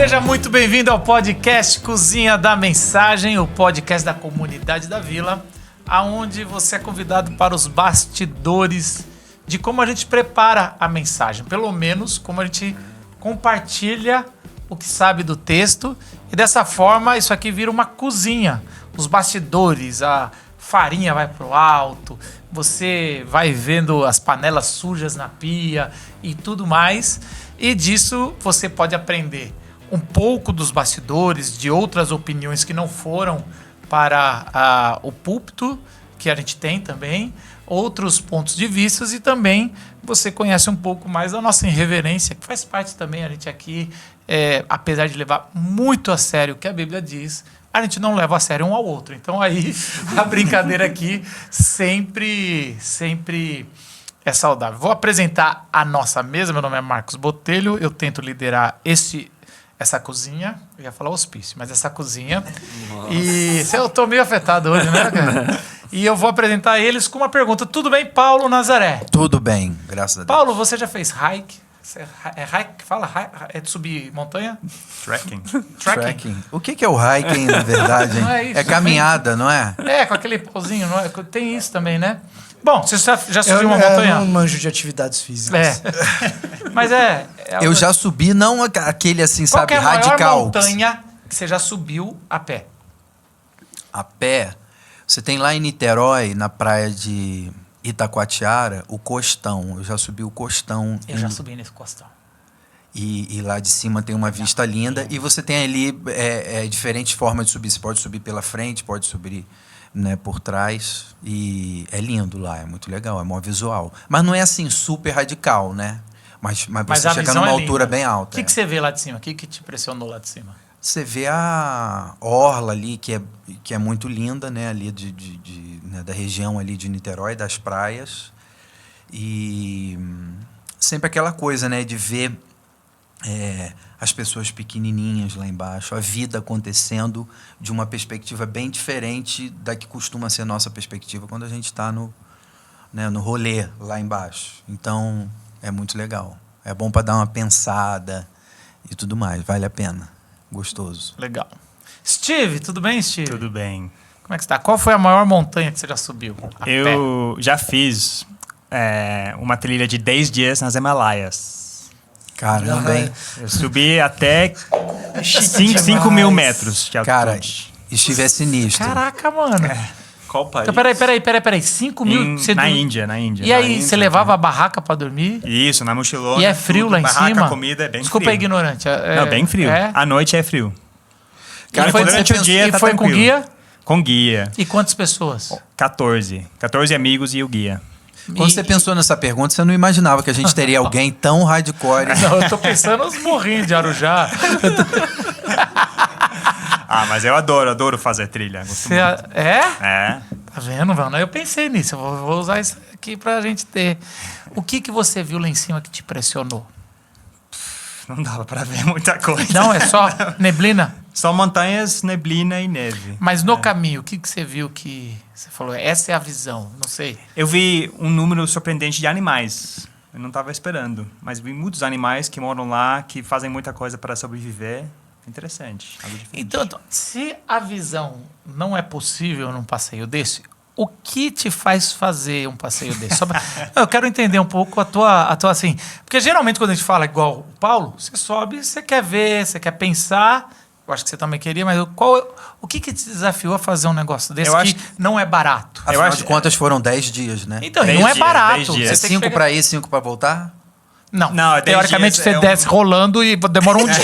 Seja muito bem-vindo ao podcast Cozinha da Mensagem, o podcast da comunidade da Vila, aonde você é convidado para os bastidores de como a gente prepara a mensagem, pelo menos como a gente compartilha o que sabe do texto, e dessa forma isso aqui vira uma cozinha. Os bastidores, a farinha vai pro alto, você vai vendo as panelas sujas na pia e tudo mais, e disso você pode aprender um pouco dos bastidores, de outras opiniões que não foram para o púlpito, que a gente tem também, outros pontos de vista, e também você conhece um pouco mais da nossa irreverência, que faz parte também. A gente aqui, apesar de levar muito a sério o que a Bíblia diz, a gente não leva a sério um ao outro. Então aí a brincadeira aqui sempre é saudável. Vou apresentar a nossa mesa. Meu nome é Marcos Botelho, eu tento liderar essa cozinha, eu ia falar hospício, mas essa cozinha. Nossa. E eu tô meio afetado hoje, né, cara? E eu vou apresentar eles com uma pergunta. Tudo bem, Paulo Nazaré? Tudo bem, graças a Deus. Paulo, você já fez hike? É hike que fala? É de subir montanha? Trekking. O que é o hiking, na verdade, hein? Não é isso, caminhada, não é? É, com aquele pauzinho, não é? Tem isso também, né? Bom, você já subiu uma montanha? Eu não manjo de atividades físicas. Mas eu já subi, não aquele assim, Qual sabe, é a radical. maior montanha que você já subiu a pé? A pé? Você tem lá em Niterói, na praia de Itacoatiara, o Costão. Eu já subi o Costão. Eu já subi nesse Costão. E lá de cima tem uma vista linda. E você tem ali diferentes formas de subir. Você pode subir pela frente, pode subir, né, por trás. E é lindo lá, é muito legal, é mó visual. Mas não é assim super radical, né? Mas você chega numa altura bem alta. O que você vê lá de cima? O que te impressionou lá de cima? Você vê a orla ali, que é muito linda, né? Ali né, da região ali de Niterói, das praias. E sempre aquela coisa, né? De ver as pessoas pequenininhas lá embaixo, a vida acontecendo de uma perspectiva bem diferente da que costuma ser nossa perspectiva quando a gente está no rolê lá embaixo. Então, é muito legal. É bom para dar uma pensada e tudo mais. Vale a pena. Gostoso. Legal. Steve, tudo bem, Steve? Tudo bem. Como é que você está? Qual foi a maior montanha que você já subiu? Eu já fiz uma trilha de 10 dias nas Himalaias. Caramba, hein? Eu subi até 5 mil metros de altitude. Cara, Steve é sinistro. Caraca, mano. Qual país? Então, peraí. 5 mil... Na Índia. E aí, você levava a barraca pra dormir? Isso, na mochilona. E é frio lá em barraca, cima? Comida, é bem Desculpa, frio. ignorante. Não, bem frio. À noite é frio. Cara, durante o dia tá tranquilo. Com guia? Com guia. E quantas pessoas? 14 amigos e o guia. Quando você pensou nessa pergunta, você não imaginava que a gente teria alguém tão hardcore. Não, eu tô pensando nos morrinhos de Arujá. Mas eu adoro fazer trilha. É? É. Tá vendo, mano? Eu pensei nisso. Eu vou usar isso aqui pra gente ter. O que você viu lá em cima que te impressionou? Não dava pra ver muita coisa. Não, é só neblina? Só montanhas, neblina e neve. Mas no caminho, o que você viu que... Você falou, essa é a visão, não sei. Eu vi um número surpreendente de animais. Eu não estava esperando. Mas vi muitos animais que moram lá, que fazem muita coisa para sobreviver. Interessante. Algo diferente. Então, se a visão não é possível num passeio desse, o que te faz fazer um passeio desse? Eu quero entender um pouco a tua assim... Porque geralmente quando a gente fala igual o Paulo, você sobe, você quer ver, você quer pensar... Eu acho que você também queria, mas o que te desafiou a fazer um negócio desse não é barato? Afinal de contas, foram 10 dias, né? Então, não é barato. 10 dias. 5 para ir, 5 para voltar? Não, teoricamente você desce rolando e demora um dia.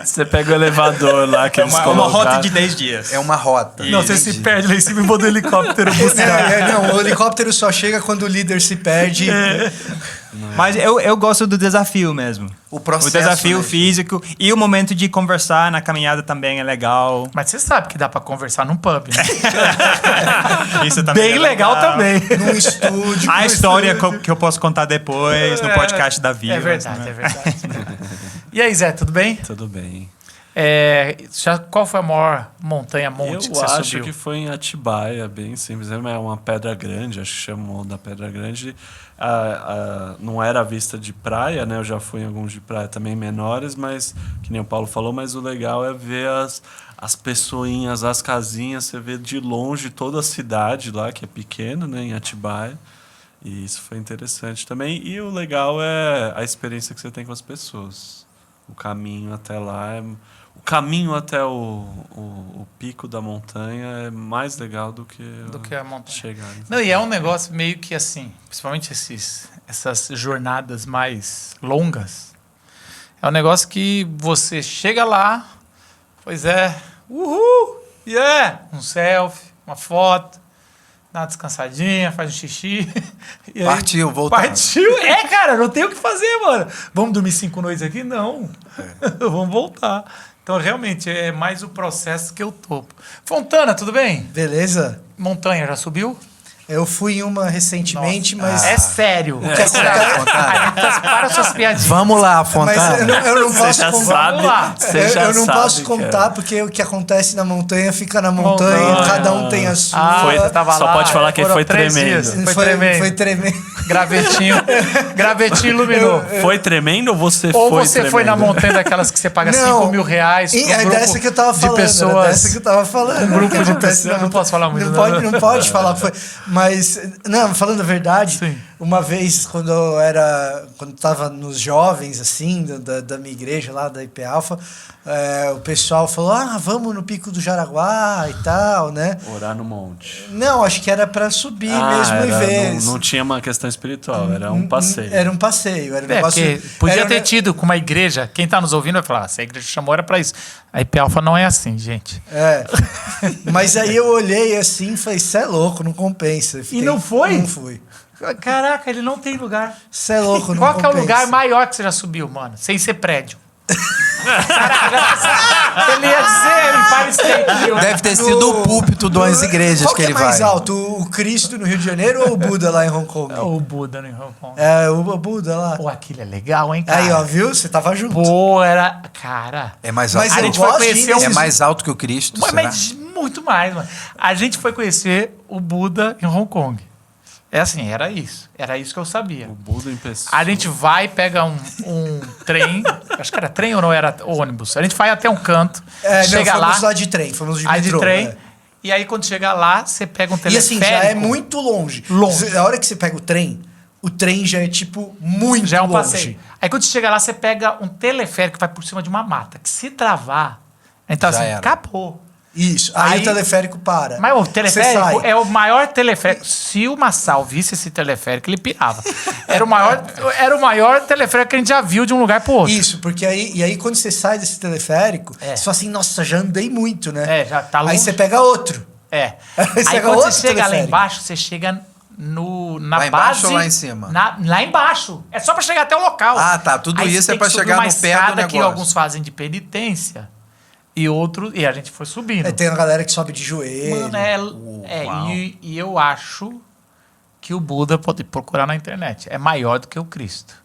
Você pega o elevador lá que é uma rota de 10 dias. É uma rota. Não, você se perde lá em cima e manda o helicóptero buscar. Não, o helicóptero só chega quando o líder se perde. Mas eu gosto do desafio mesmo. O processo. O desafio físico e o momento de conversar na caminhada também é legal. Mas você sabe que dá pra conversar num pub, né? Isso também bem legal também. Num estúdio. A história que eu posso contar depois no podcast da Vila. É verdade, é verdade. E aí, Zé, tudo bem? Tudo bem. Qual foi a maior monte que você Eu acho subiu? que foi em Atibaia, bem simples. É uma pedra grande, acho que chamam da Pedra Grande. Não era a vista de praia, né? Eu já fui em alguns de praia também menores, mas que nem o Paulo falou, mas o legal é ver as pessoinhas, as casinhas, você vê de longe toda a cidade lá, que é pequena, né? Em Atibaia. E isso foi interessante também. E o legal é a experiência que você tem com as pessoas. O caminho até lá o caminho até o pico da montanha é mais legal do que a montanha. chegar. Não, e é um negócio meio que assim, principalmente essas jornadas mais longas, é um negócio que você chega lá, pois é, um selfie, uma foto, dá uma descansadinha, faz um xixi. E aí, Partiu, voltou. Partiu. Cara, não tem o que fazer, mano. Vamos dormir 5 noites aqui? Não. Vamos voltar. Então, realmente, é mais o processo que eu topo. Fontana, tudo bem? Beleza? Montanha, já subiu? Eu fui em uma recentemente, mas... É sério. Para suas piadinhas. Vamos lá, Mas Fontana. eu não posso já contar. sabe. Vamos lá. Você já Eu não sabe posso que contar, porque o que acontece na montanha fica na montanha, Montanha. cada um tem a sua. Você tava Só lá, pode falar que foram foi 3 tremendo. dias. Foi tremendo. Foi tremendo. Gravetinho iluminou. Foi tremendo ou você Ou foi você foi na montanha daquelas que você paga 5 mil reais E pra um é grupo dessa que eu tava de falando. pessoas. Era dessa que eu tava falando. Um grupo O que de acontece pessoas. na Não posso falar muito. Não pode falar o que foi. Mas, não, falando a verdade, Sim. uma vez quando tava nos jovens, assim, da minha igreja lá, da IP Alpha, o pessoal falou, vamos no Pico do Jaraguá e tal, né? Orar no monte. Não, acho que era pra subir mesmo e ver. Não tinha uma questão espiritual, era um passeio. Era um passeio, era um negócio... Porque podia era, ter tido com uma igreja. Quem tá nos ouvindo vai falar, se a igreja chamou era pra isso. A IP Alpha não é assim, gente. Mas aí eu olhei assim e falei, cê é louco, não compensa. não foi? Não fui. Caraca, ele não tem lugar. Cê é louco, não Qual compensa. que é o lugar maior que você já subiu, mano? Sem ser prédio. Caraca, ele ia dizer Empire State Building. Deve ter sido o púlpito das igrejas Qual que ele é mais vai. alto, o Cristo no Rio de Janeiro ou o Buda lá em Hong Kong? O Buda no Hong Kong. O Buda lá. Pô, aquilo é legal, hein, cara? Aí, ó, viu? Você tava junto. Pô, era... Cara... É mais Mas alto. A eu gente foi gosto de conhecer ir um... É nesses- mais alto que o Cristo, será? Mas muito mais, mano. A gente foi conhecer o Buda em Hong Kong. É assim, era isso. Era isso que eu sabia. O Buda em pessoa. A gente vai, pega um trem. Acho que era trem ou não era ônibus. A gente vai até um canto. Chega não, lá. fomos lá de trem, fomos de Aí metrô. de trem. é. E aí, quando chega lá, você pega um E teleférico. assim, já é muito longe. Longe. A hora que você pega o trem já é, tipo, muito Já é um longe. passeio. Aí, quando você chega lá, você pega um teleférico que vai por cima de uma mata. Que se travar, então Já assim, era. acabou. Isso. Aí Aí- o teleférico para. Mas o Você teleférico sai. é o maior teleférico. Se o Massal visse esse teleférico, ele pirava. Era o maior teleférico que a gente já viu de um lugar pro outro. Isso, porque aí quando você sai desse teleférico, você fala assim, nossa, já andei muito, né? Já tá longe. Aí você pega outro. É. Aí você Aí pega quando outro você chega lá teleférico. embaixo, você chega na Lá base... embaixo ou lá em cima? Lá embaixo. É só pra chegar até o local. Ah, tá. Tudo Aí isso você é tem pra que subir chegar uma no pé do escada que negócio. alguns fazem de penitência e outros... E a gente foi subindo. Aí tem uma galera que sobe de joelho. Mano, Uau. e eu acho que o Buda pode procurar na internet. É maior do que o Cristo.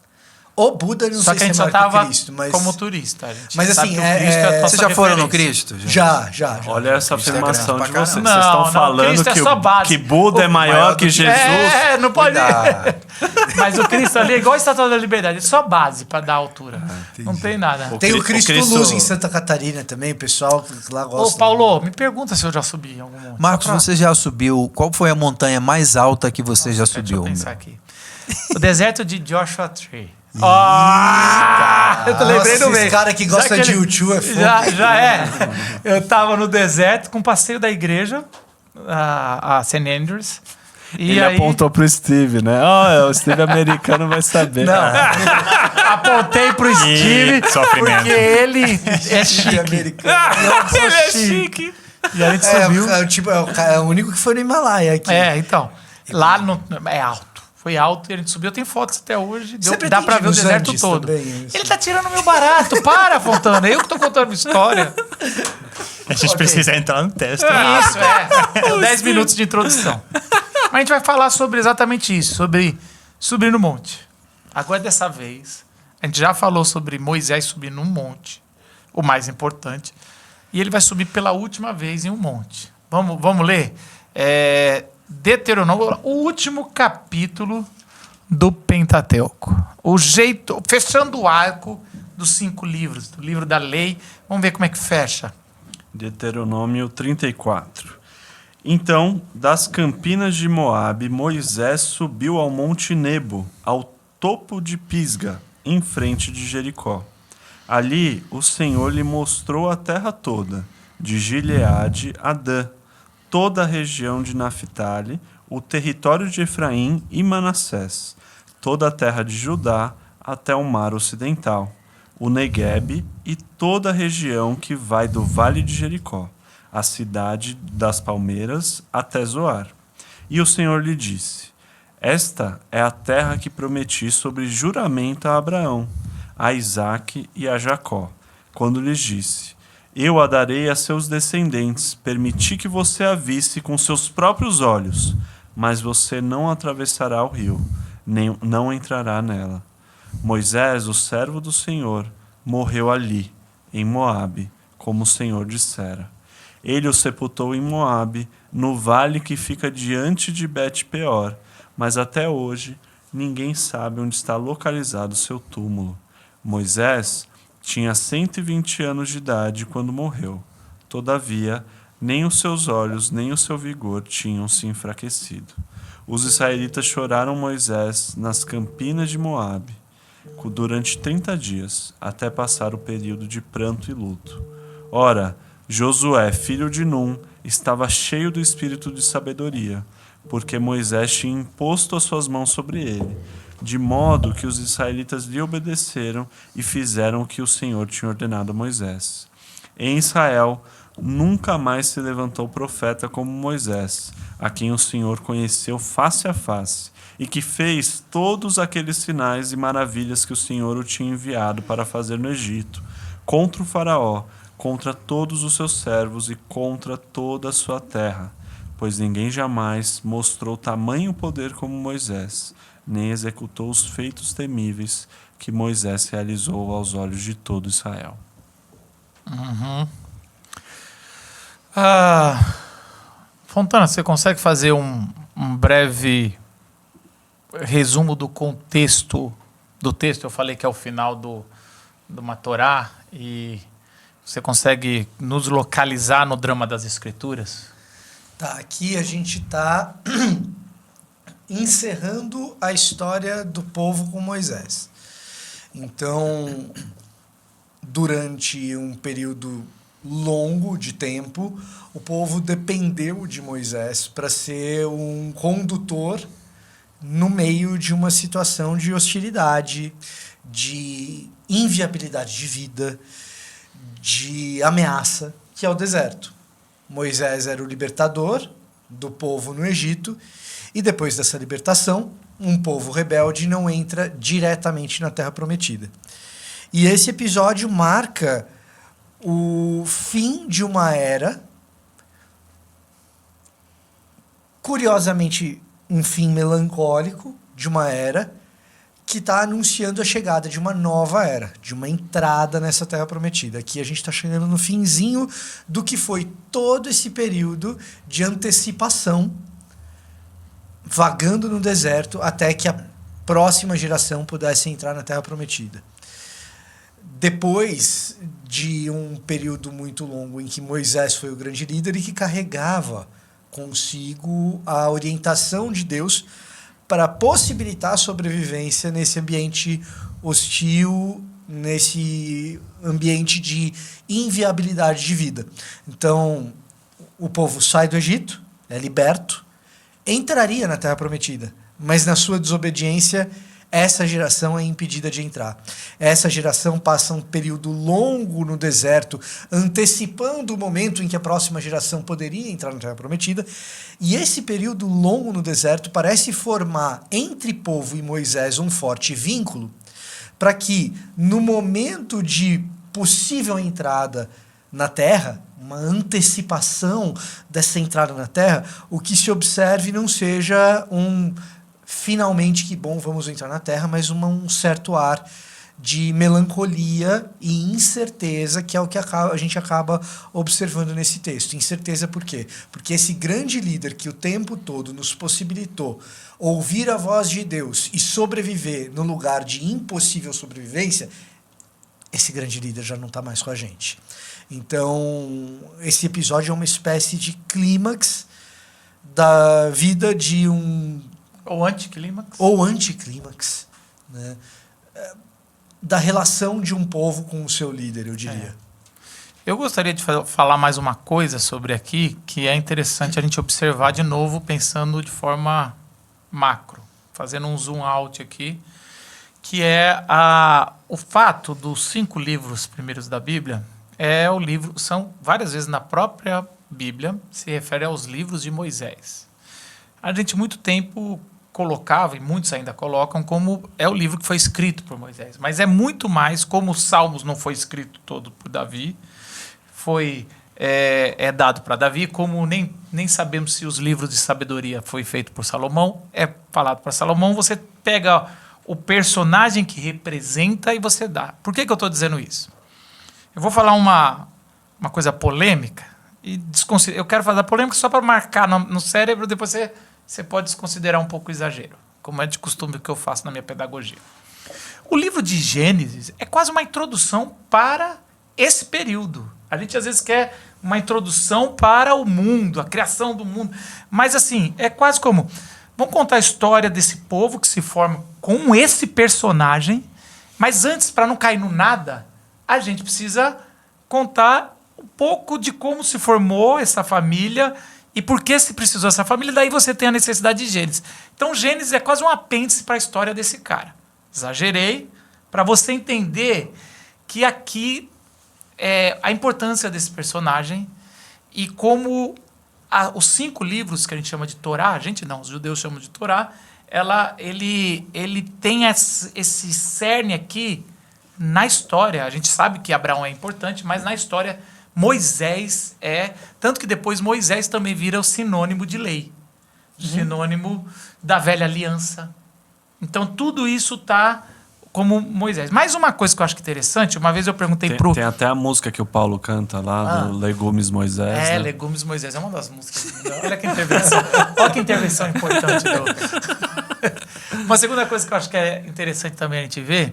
O Buda, eu não Só sei que a gente se é só maior que tava o Cristo, mas... como turista. A gente Mas, sabe assim, que o Cristo é a nossa Vocês já foram no referência. Cristo? gente? Já. Olha essa Cristo é afirmação grande de pra vocês. caramba. Vocês estão Não, falando Cristo é que, só base. que Buda é maior que Jesus. Não pode... Cuidado. Mas o Cristo ali é igual a Estátua da Liberdade. É só base pra dar altura. Não tem nada. Tem o Cristo- Cristo Luz em Santa Catarina também, o pessoal lá gosta. Ô, Paulo, me pergunta se eu já subi em algum monte. Marcos, Só pra- você já subiu? Qual foi a montanha mais alta que você já Deixa eu subiu? pensar aqui. O deserto de Joshua Tree. Eu tô lembrei do Nossa, meio. esse cara que gosta de U2 é fogo. Já é. Eu tava no deserto com o passeio da igreja, a St. Andrews. E Ele aí, apontou pro Steve, né? O Steve americano vai saber. Não, apontei pro Steve sofrimento. porque ele é chique. americano. Eu sou Ele é chique. E a gente subiu. É o único que foi no Himalaia aqui. Então. Lá no, é alto. Foi alto e a gente subiu. Tem fotos até hoje. Você Dá pra pretende ver o nos deserto Andes todo. também, isso? Ele tá tirando meu barato. Para, Fontana. Eu que tô contando uma história. A gente precisa entrar no teste. Isso, é 10 minutos de introdução. Mas a gente vai falar sobre exatamente isso. Sobre subir no monte. Agora, dessa vez, a gente já falou sobre Moisés subir num monte. o mais importante. E ele vai subir pela última vez em um monte. Vamos ler? Deuteronômio, o último capítulo do Pentateuco. Fechando o arco dos 5 livros, do livro da lei. Vamos ver como é que fecha. Deuteronômio 34. Então, das campinas de Moabe, Moisés subiu ao monte Nebo, ao topo de Pisga, em frente de Jericó. Ali o Senhor lhe mostrou a terra toda, de Gileade a Dan, toda a região de Naphtali, o território de Efraim e Manassés, toda a terra de Judá até o mar ocidental, o Neguebe e toda a região que vai do vale de Jericó, a cidade das palmeiras até Zoar. E o Senhor lhe disse: Esta é a terra que prometi sobre juramento a Abraão, a Isaque e a Jacó, quando lhes disse: Eu a darei a seus descendentes, permiti que você a visse com seus próprios olhos, mas você não atravessará o rio, nem não entrará nela. Moisés, o servo do Senhor, morreu ali, em Moabe, como o Senhor dissera. Ele o sepultou em Moabe, no vale que fica diante de Bet-peor, mas até hoje ninguém sabe onde está localizado seu túmulo. Moisés tinha 120 anos de idade quando morreu. Todavia, nem os seus olhos nem o seu vigor tinham se enfraquecido. Os israelitas choraram Moisés nas campinas de Moabe durante 30 dias, até passar o período de pranto e luto. Ora, Josué, filho de Num, estava cheio do espírito de sabedoria, porque Moisés tinha imposto as suas mãos sobre ele, de modo que os israelitas lhe obedeceram e fizeram o que o Senhor tinha ordenado a Moisés. Em Israel nunca mais se levantou profeta como Moisés, a quem o Senhor conheceu face a face, e que fez todos aqueles sinais e maravilhas que o Senhor o tinha enviado para fazer no Egito, contra o faraó, contra todos os seus servos e contra toda a sua terra, pois ninguém jamais mostrou tamanho poder como Moisés, nem executou os feitos temíveis que Moisés realizou aos olhos de todo Israel. Fontana, você consegue fazer um breve resumo do contexto do texto? Eu falei que é o final do Matorá, e você consegue nos localizar no drama das Escrituras? Tá, aqui a gente está encerrando a história do povo com Moisés. Então, durante um período longo de tempo, o povo dependeu de Moisés para ser um condutor no meio de uma situação de hostilidade, de inviabilidade de vida, de ameaça, que é o deserto. Moisés era o libertador do povo no Egito, e depois dessa libertação, um povo rebelde não entra diretamente na Terra Prometida. E esse episódio marca o fim de uma era, curiosamente um fim melancólico de uma era, que está anunciando a chegada de uma nova era, de uma entrada nessa Terra Prometida. Aqui a gente está chegando no finzinho do que foi todo esse período de antecipação, vagando no deserto, até que a próxima geração pudesse entrar na Terra Prometida. Depois de um período muito longo em que Moisés foi o grande líder e que carregava consigo a orientação de Deus para possibilitar a sobrevivência nesse ambiente hostil, nesse ambiente de inviabilidade de vida. Então, o povo sai do Egito, é liberto, entraria na Terra Prometida, mas na sua desobediência, essa geração é impedida de entrar. Essa geração passa um período longo no deserto, antecipando o momento em que a próxima geração poderia entrar na Terra Prometida. E esse período longo no deserto parece formar entre povo e Moisés um forte vínculo, para que, no momento de possível entrada na Terra, uma antecipação dessa entrada na Terra, o que se observe não seja finalmente que bom, vamos entrar na Terra, mas um certo ar de melancolia e incerteza, que é o que a gente acaba observando nesse texto. Incerteza por quê? Porque esse grande líder que o tempo todo nos possibilitou ouvir a voz de Deus e sobreviver no lugar de impossível sobrevivência, esse grande líder já não está mais com a gente. Então, esse episódio é uma espécie de clímax da vida de um... Ou anticlímax. Ou anticlímax, né? Da relação de um povo com o seu líder, eu diria. Eu gostaria de falar mais uma coisa sobre aqui, que é interessante a gente observar de novo, pensando de forma macro, fazendo um zoom out aqui, que é o fato dos 5 livros primeiros da Bíblia, são várias vezes na própria Bíblia, se refere aos livros de Moisés. A gente muito tempo colocava, e muitos ainda colocam, como é o livro que foi escrito por Moisés. Mas é muito mais, como os Salmos não foi escrito todo por Davi, é dado para Davi, como nem sabemos se os livros de sabedoria foi feito por Salomão, é falado para Salomão, você pega o personagem que representa e você dá. Por que eu estou dizendo isso? Eu vou falar uma coisa polêmica, e eu quero fazer a polêmica só para marcar no cérebro, depois você pode desconsiderar um pouco o exagero, como é de costume que eu faço na minha pedagogia. O livro de Gênesis é quase uma introdução para esse período. A gente às vezes quer uma introdução para o mundo, a criação do mundo. Mas assim, é quase como... Vamos contar a história desse povo que se forma com esse personagem, mas antes, para não cair no nada, a gente precisa contar um pouco de como se formou essa família e por que se precisou dessa família. Daí você tem a necessidade de Gênesis. Então, Gênesis é quase um apêndice para a história desse cara. Exagerei, para você entender que aqui a importância desse personagem e como os 5 livros que a gente chama de Torá, os judeus chamam de Torá, ele tem esse cerne aqui na história. A gente sabe que Abraão é importante, mas na história Moisés tanto que depois Moisés também vira o sinônimo de lei, sinônimo da velha aliança. Então tudo isso está como Moisés. Mais uma coisa que eu acho que interessante, uma vez eu perguntei Tem até a música que o Paulo canta lá, do Legumes Moisés. Né? Legumes Moisés, é uma das músicas. Olha que intervenção. Olha que intervenção importante. Uma segunda coisa que eu acho que é interessante também a gente ver,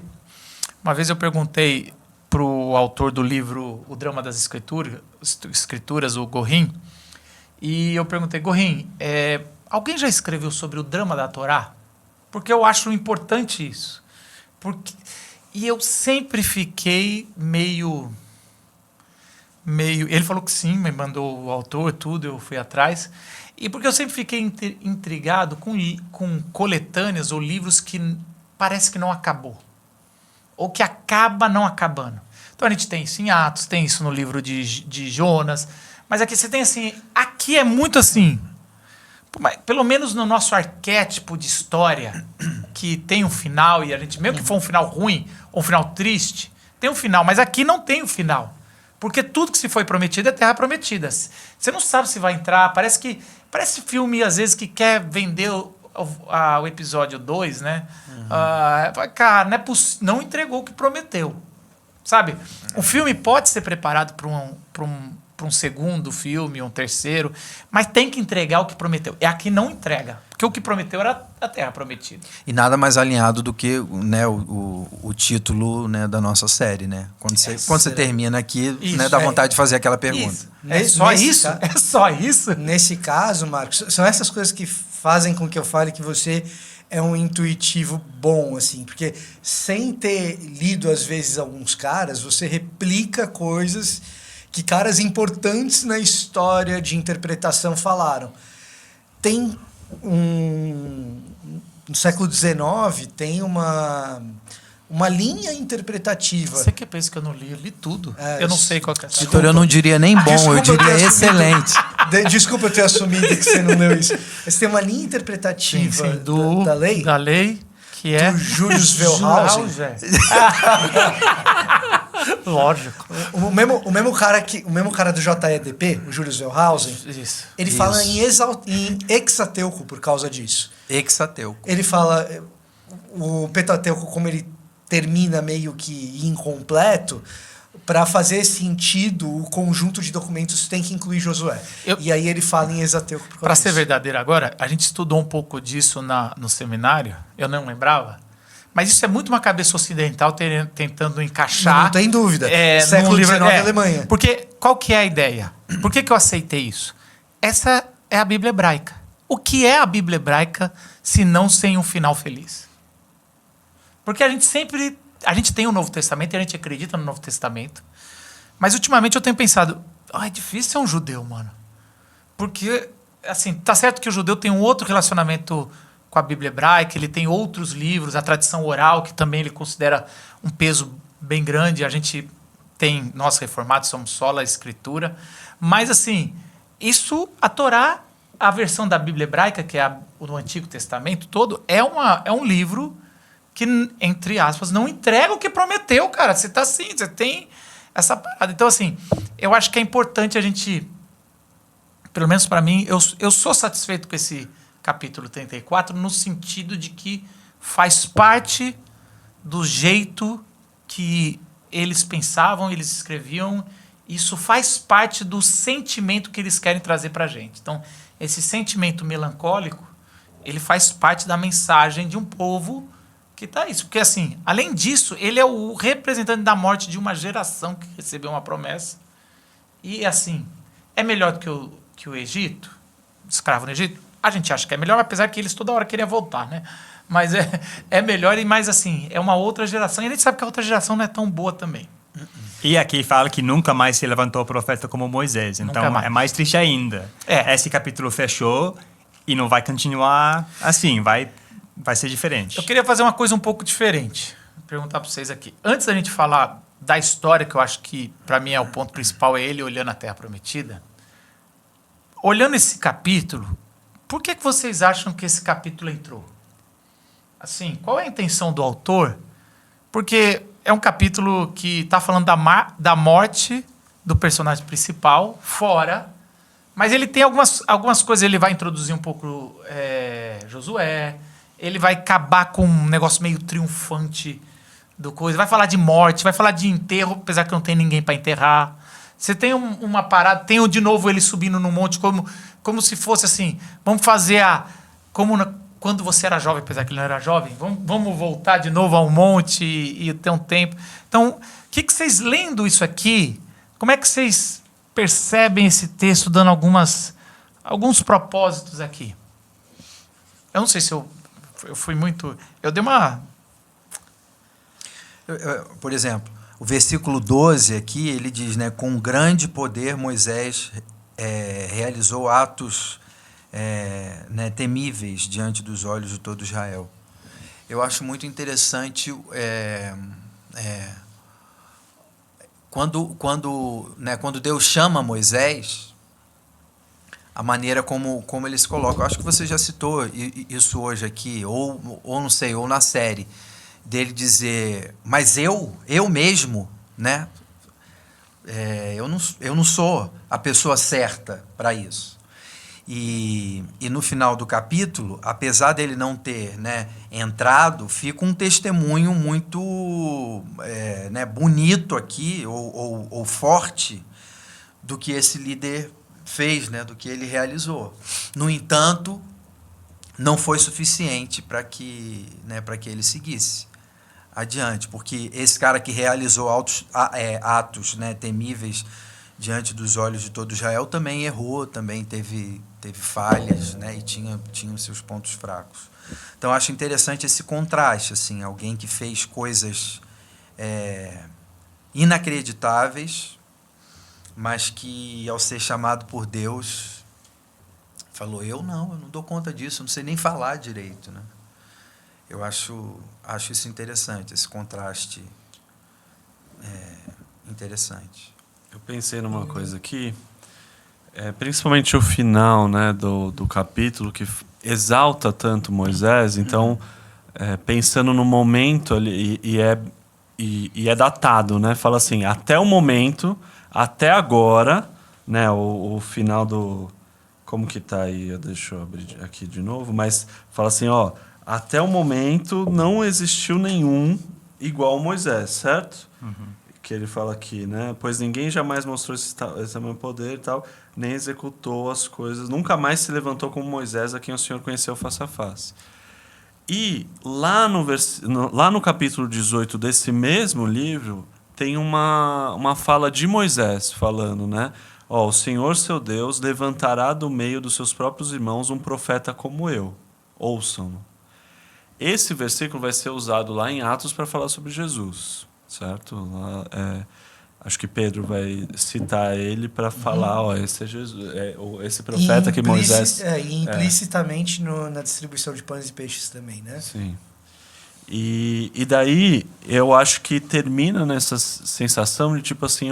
uma vez eu perguntei para o autor do livro O Drama das Escrituras, o Gorin, e eu perguntei, Gorin, alguém já escreveu sobre o drama da Torá? Porque eu acho importante isso. E eu sempre fiquei meio... Ele falou que sim, me mandou o autor, tudo, eu fui atrás. E porque eu sempre fiquei intrigado com coletâneas ou livros que parece que não acabou. Ou que acaba não acabando. Então a gente tem isso em Atos, tem isso no livro de Jonas. Mas aqui você tem assim... Aqui é muito assim... Pelo menos no nosso arquétipo de história, que tem um final, e a gente, mesmo que for um final ruim, ou um final triste, tem um final, mas aqui não tem um final. Porque tudo que se foi prometido é terra prometida. Você não sabe se vai entrar, parece filme, às vezes, que quer vender o episódio 2, né? Cara, não entregou o que prometeu. Sabe? O filme pode ser preparado para um segundo filme, um terceiro, mas tem que entregar o que prometeu. Aqui não entrega, porque o que prometeu era a terra prometida. E nada mais alinhado do que, né, o título, né, da nossa série, né? Quando você termina aqui, isso, né, dá vontade de fazer aquela pergunta. Isso. É só isso? É só isso? Nesse caso, Marcos, são essas coisas que fazem com que eu fale que você é um intuitivo bom, assim, porque sem ter lido, às vezes, alguns caras, você replica coisas que caras importantes na história de interpretação falaram. Tem no século XIX, tem uma linha interpretativa. Você que pensa que eu não li? Eu li tudo. Eu não sei qual que é. Vitor, eu não diria nem bom, eu diria excelente. Desculpa eu ter assumido que você não leu isso. Mas tem uma linha interpretativa da lei. Da lei, que é... Do Julius Wellhausen. Lógico. O mesmo cara do JEDP, o Julius Wellhausen, ele fala em Hexateuco por causa disso. Hexateuco. Ele fala o Pentateuco como ele termina meio que incompleto, para fazer sentido, o conjunto de documentos tem que incluir Josué. E aí ele fala em Exateuco. Para ser verdadeiro agora, a gente estudou um pouco disso no seminário, eu não lembrava, mas isso é muito uma cabeça ocidental tentando encaixar... Não tem dúvida. Século Século XIX, XIX, Alemanha. Porque qual que é a ideia? Por que eu aceitei isso? Essa é a Bíblia hebraica. O que é a Bíblia hebraica se não sem um final feliz? Porque a gente tem o Novo Testamento e a gente acredita no Novo Testamento. Mas ultimamente eu tenho pensado, é difícil ser um judeu, mano. Porque, assim, tá certo que o judeu tem um outro relacionamento com a Bíblia hebraica, ele tem outros livros, a tradição oral, que também ele considera um peso bem grande. A gente tem, nós reformados, somos sola Escritura. Mas, assim, a Torá, a versão da Bíblia hebraica, que é o Antigo Testamento todo, é um livro que, entre aspas, não entrega o que prometeu, cara. Você tá assim, você tem essa parada. Então, assim, eu acho que é importante a gente, pelo menos para mim, eu sou satisfeito com esse capítulo 34, no sentido de que faz parte do jeito que eles pensavam, eles escreviam. Isso faz parte do sentimento que eles querem trazer para a gente. Então, esse sentimento melancólico, ele faz parte da mensagem de um povo que tá isso. Porque, assim, além disso, ele é o representante da morte de uma geração que recebeu uma promessa. E, assim, é melhor do que o Egito, escravo no Egito? A gente acha que é melhor, apesar que eles toda hora queriam voltar, né? Mas é melhor e mais, assim, é uma outra geração. E a gente sabe que a outra geração não é tão boa também. E aqui fala que nunca mais se levantou profeta como Moisés. Então, é mais triste ainda. Esse capítulo fechou e não vai continuar assim, vai ser diferente. Eu queria fazer uma coisa um pouco diferente. Vou perguntar para vocês aqui. Antes da gente falar da história, que eu acho que, para mim, é o ponto principal, é ele olhando a Terra Prometida. Olhando esse capítulo, por que vocês acham que esse capítulo entrou? Assim, qual é a intenção do autor? Porque é um capítulo que está falando da morte do personagem principal, fora, mas ele tem algumas coisas, ele vai introduzir um pouco Josué, ele vai acabar com um negócio meio triunfante do coisa, vai falar de morte, vai falar de enterro, apesar que não tem ninguém para enterrar. Você tem uma parada, tem de novo ele subindo no monte, como se fosse assim, vamos fazer quando você era jovem, apesar que ele não era jovem, vamos voltar de novo ao monte e ter um tempo. Então, o que vocês, lendo isso aqui, como é que vocês percebem esse texto dando alguns propósitos aqui? Eu não sei se eu fui muito... Eu dei uma... Por exemplo, o versículo 12 aqui, ele diz, né, com grande poder Moisés realizou atos temíveis diante dos olhos de todo Israel. Eu acho muito interessante quando Deus chama Moisés, a maneira como ele se coloca. Eu acho que você já citou isso hoje aqui, ou não sei, ou na série, dele dizer, mas eu mesmo, né? Eu não sou a pessoa certa para isso. E no final do capítulo, apesar dele não ter, né, entrado, fica um testemunho muito bonito aqui, ou forte, do que esse líder fez, né, do que ele realizou. No entanto, não foi suficiente para que ele seguisse adiante, porque esse cara que realizou atos né, temíveis diante dos olhos de todo Israel também errou, também teve falhas, né, e tinha os seus pontos fracos. Então, acho interessante esse contraste, assim, alguém que fez coisas inacreditáveis, mas que, ao ser chamado por Deus, falou, eu não dou conta disso, não sei nem falar direito, né? Eu acho isso interessante, esse contraste interessante. Eu pensei numa coisa aqui, principalmente o final, né, do capítulo, que exalta tanto Moisés. Então, pensando no momento ali, e é datado, né? Fala assim, até o momento, até agora, né, o final do... Como que tá aí? Deixa eu abrir aqui de novo. Mas fala assim, até o momento não existiu nenhum igual Moisés, certo? Que ele fala aqui, né? Pois ninguém jamais mostrou esse tamanho poder e tal, nem executou as coisas, nunca mais se levantou como Moisés, a quem o Senhor conheceu face a face. E lá no capítulo 18 desse mesmo livro, tem uma fala de Moisés falando, né? O Senhor, seu Deus, levantará do meio dos seus próprios irmãos um profeta como eu. Ouçam-no. Esse versículo vai ser usado lá em Atos para falar sobre Jesus, certo? Lá, acho que Pedro vai citar ele para falar, esse é Jesus, esse profeta que Moisés... E implicitamente na distribuição de pães e peixes também, né? Sim. E daí eu acho que termina nessa sensação de tipo assim,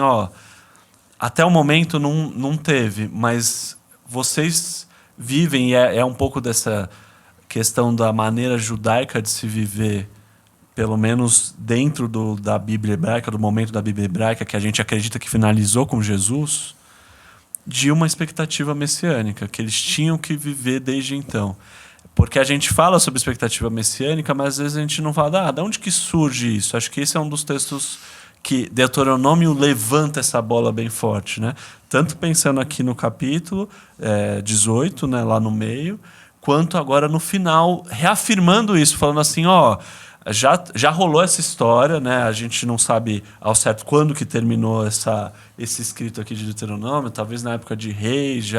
até o momento não teve, mas vocês vivem, e é um pouco dessa questão da maneira judaica de se viver, pelo menos dentro da Bíblia hebraica, do momento da Bíblia hebraica, que a gente acredita que finalizou com Jesus, de uma expectativa messiânica, que eles tinham que viver desde então. Porque a gente fala sobre expectativa messiânica, mas às vezes a gente não fala, de onde que surge isso? Acho que esse é um dos textos que Deuteronômio levanta essa bola bem forte, né? Tanto pensando aqui no capítulo 18, né, lá no meio, quanto agora no final, reafirmando isso, falando assim, já rolou essa história, né? A gente não sabe ao certo quando que terminou esse escrito aqui de Deuteronômio, talvez na época de Reis,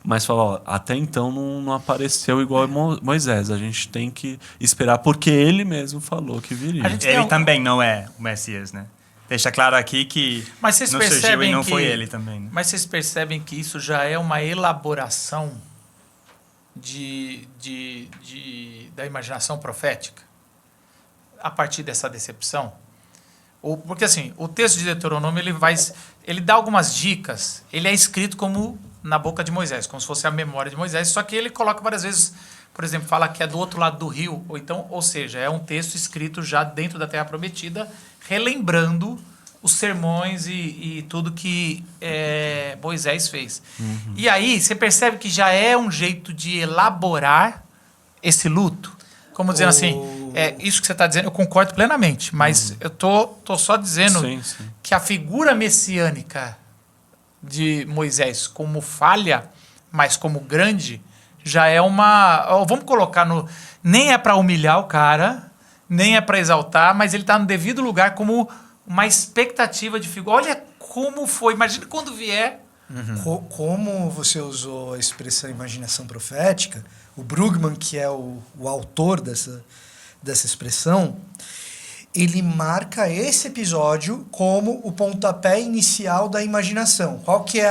mas fala, até então não apareceu igual Moisés, a gente tem que esperar, porque ele mesmo falou que viria. Ele também não é o Messias, né? Deixa claro aqui que mas vocês não percebem surgiu e não foi ele também. Né? Mas vocês percebem que isso já é uma elaboração da imaginação profética? A partir dessa decepção? Porque assim, o texto de Deuteronômio ele dá algumas dicas, ele é escrito como na boca de Moisés, como se fosse a memória de Moisés, só que ele coloca várias vezes, por exemplo, fala que é do outro lado do rio, ou seja, é um texto escrito já dentro da Terra Prometida, relembrando os sermões e tudo que Moisés fez. E aí você percebe que já é um jeito de elaborar esse luto. Como dizendo assim, isso que você está dizendo, eu concordo plenamente, mas eu tô só dizendo que a figura messiânica de Moisés como falha, mas como grande, já é vamos colocar nem é para humilhar o cara, nem é para exaltar, mas ele está no devido lugar como uma expectativa de figura. Olha como foi, imagina quando vier. Como você usou a expressão imaginação profética, o Brugman, que é o autor dessa expressão, ele marca esse episódio como o pontapé inicial da imaginação. Qual que é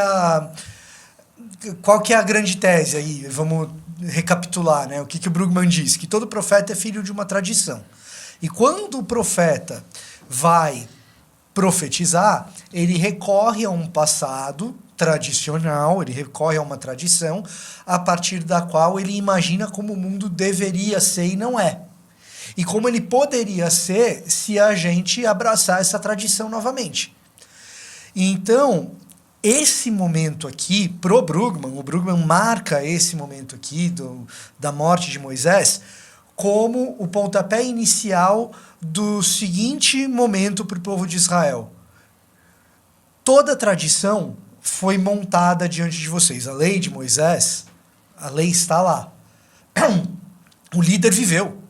a grande tese aí? Vamos recapitular, né? O que o Brugman diz? Que todo profeta é filho de uma tradição. E quando o profeta vai profetizar, ele recorre a um passado tradicional, ele recorre a uma tradição a partir da qual ele imagina como o mundo deveria ser e não é. E como ele poderia ser se a gente abraçar essa tradição novamente. Então, esse momento aqui, pro Brugman, o Brugman marca esse momento aqui da morte de Moisés como o pontapé inicial do seguinte momento para o povo de Israel. Toda a tradição foi montada diante de vocês. A lei de Moisés, a lei está lá. O líder viveu,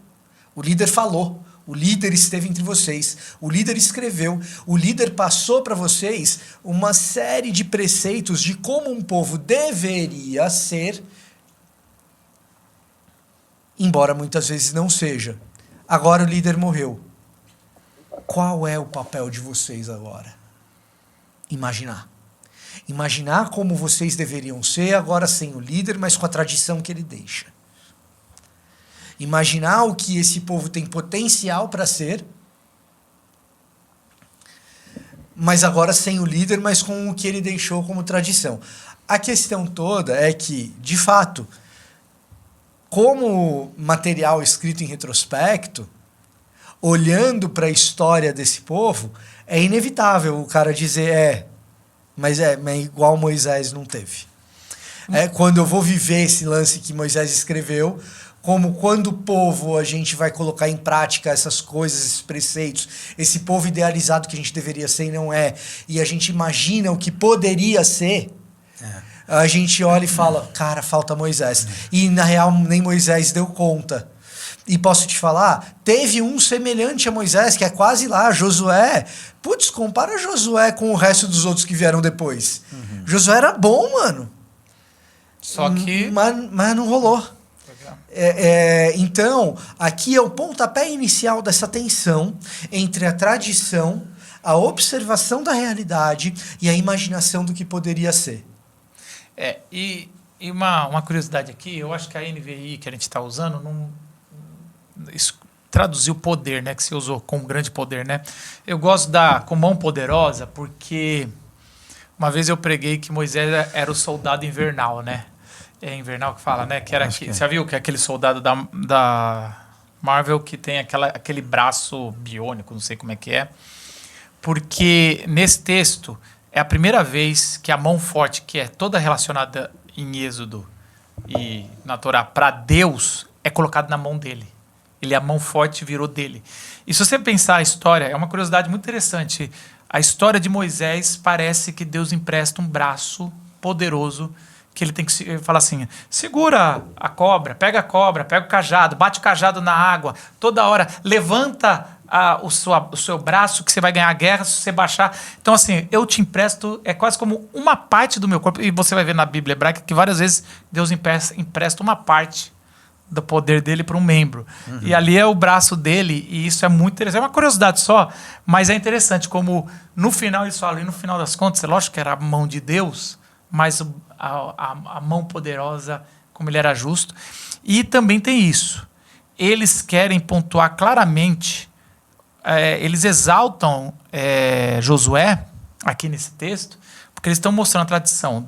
o líder falou, o líder esteve entre vocês, o líder escreveu, o líder passou para vocês uma série de preceitos de como um povo deveria ser, embora muitas vezes não seja. Agora o líder morreu. Qual é o papel de vocês agora? Imaginar. Imaginar como vocês deveriam ser, agora sem o líder, mas com a tradição que ele deixa. Imaginar o que esse povo tem potencial para ser, mas agora sem o líder, mas com o que ele deixou como tradição. A questão toda é que, de fato, como material escrito em retrospecto, olhando para a história desse povo, é inevitável o cara dizer, mas igual Moisés não teve. Quando eu vou viver esse lance que Moisés escreveu, como quando o povo a gente vai colocar em prática essas coisas, esses preceitos, esse povo idealizado que a gente deveria ser e não é, e a gente imagina o que poderia ser, a gente olha e fala, cara, falta Moisés. E na real nem Moisés deu conta. E posso te falar, teve um semelhante a Moisés, que é quase lá, Josué. Putz, compara Josué com o resto dos outros que vieram depois. Josué era bom, mano. Só que... Mas não rolou. Então, aqui é o pontapé inicial dessa tensão entre a tradição, a observação da realidade e a imaginação do que poderia ser. E uma curiosidade aqui, eu acho que a NVI que a gente está usando traduziu poder, né, que se usou com grande poder, né? Eu gosto com mão poderosa porque uma vez eu preguei que Moisés era o soldado invernal, né? É invernal que fala, né? Que era você já viu que é aquele soldado da Marvel que tem aquele braço biônico, não sei como é que é. Porque nesse texto é a primeira vez que a mão forte, que é toda relacionada em Êxodo e na Torá para Deus, é colocada na mão dele. A mão forte virou dele. E se você pensar a história, é uma curiosidade muito interessante. A história de Moisés parece que Deus empresta um braço poderoso que ele tem que falar assim, segura a cobra, pega o cajado, bate o cajado na água, toda hora, levanta o seu braço que você vai ganhar a guerra se você baixar. Então, assim, eu te empresto, é quase como uma parte do meu corpo, e você vai ver na Bíblia hebraica que várias vezes Deus empresta uma parte do poder dele para um membro. E ali é o braço dele, e isso é muito interessante. É uma curiosidade só, mas é interessante como no final eles falam, e no final das contas, é lógico que era a mão de Deus, mas a mão poderosa, como ele era justo. E também tem isso. Eles querem pontuar claramente, eles exaltam Josué, aqui nesse texto, porque eles estão mostrando a tradição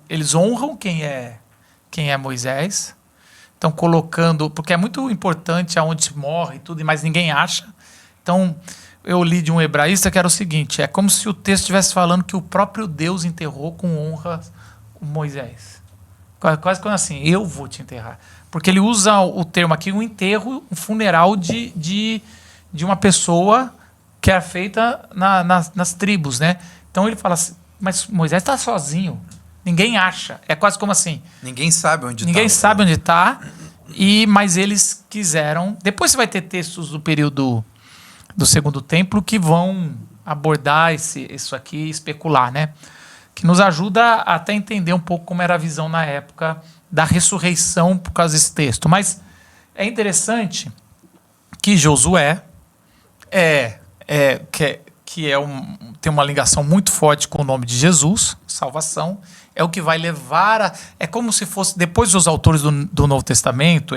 eles honram quem é Moisés, estão colocando, porque é muito importante aonde se morre e tudo, mas ninguém acha. Então, eu li de um hebraísta que era o seguinte, é como se o texto estivesse falando que o próprio Deus enterrou com honra Moisés. Quase como assim, eu vou te enterrar. Porque ele usa o termo aqui, um enterro, um funeral de uma pessoa que é feita nas tribos, né? Então ele fala assim, mas Moisés está sozinho, ninguém acha. É quase como assim... Ninguém sabe onde está. Ninguém sabe onde está, mas eles quiseram... Depois você vai ter textos do período do Segundo Templo que vão abordar isso aqui e especular, né? Que nos ajuda a até entender um pouco como era a visão na época da ressurreição por causa desse texto. Mas é interessante que Josué tem uma ligação muito forte com o nome de Jesus, salvação, é o que vai levar é como se fosse, depois dos autores do Novo Testamento,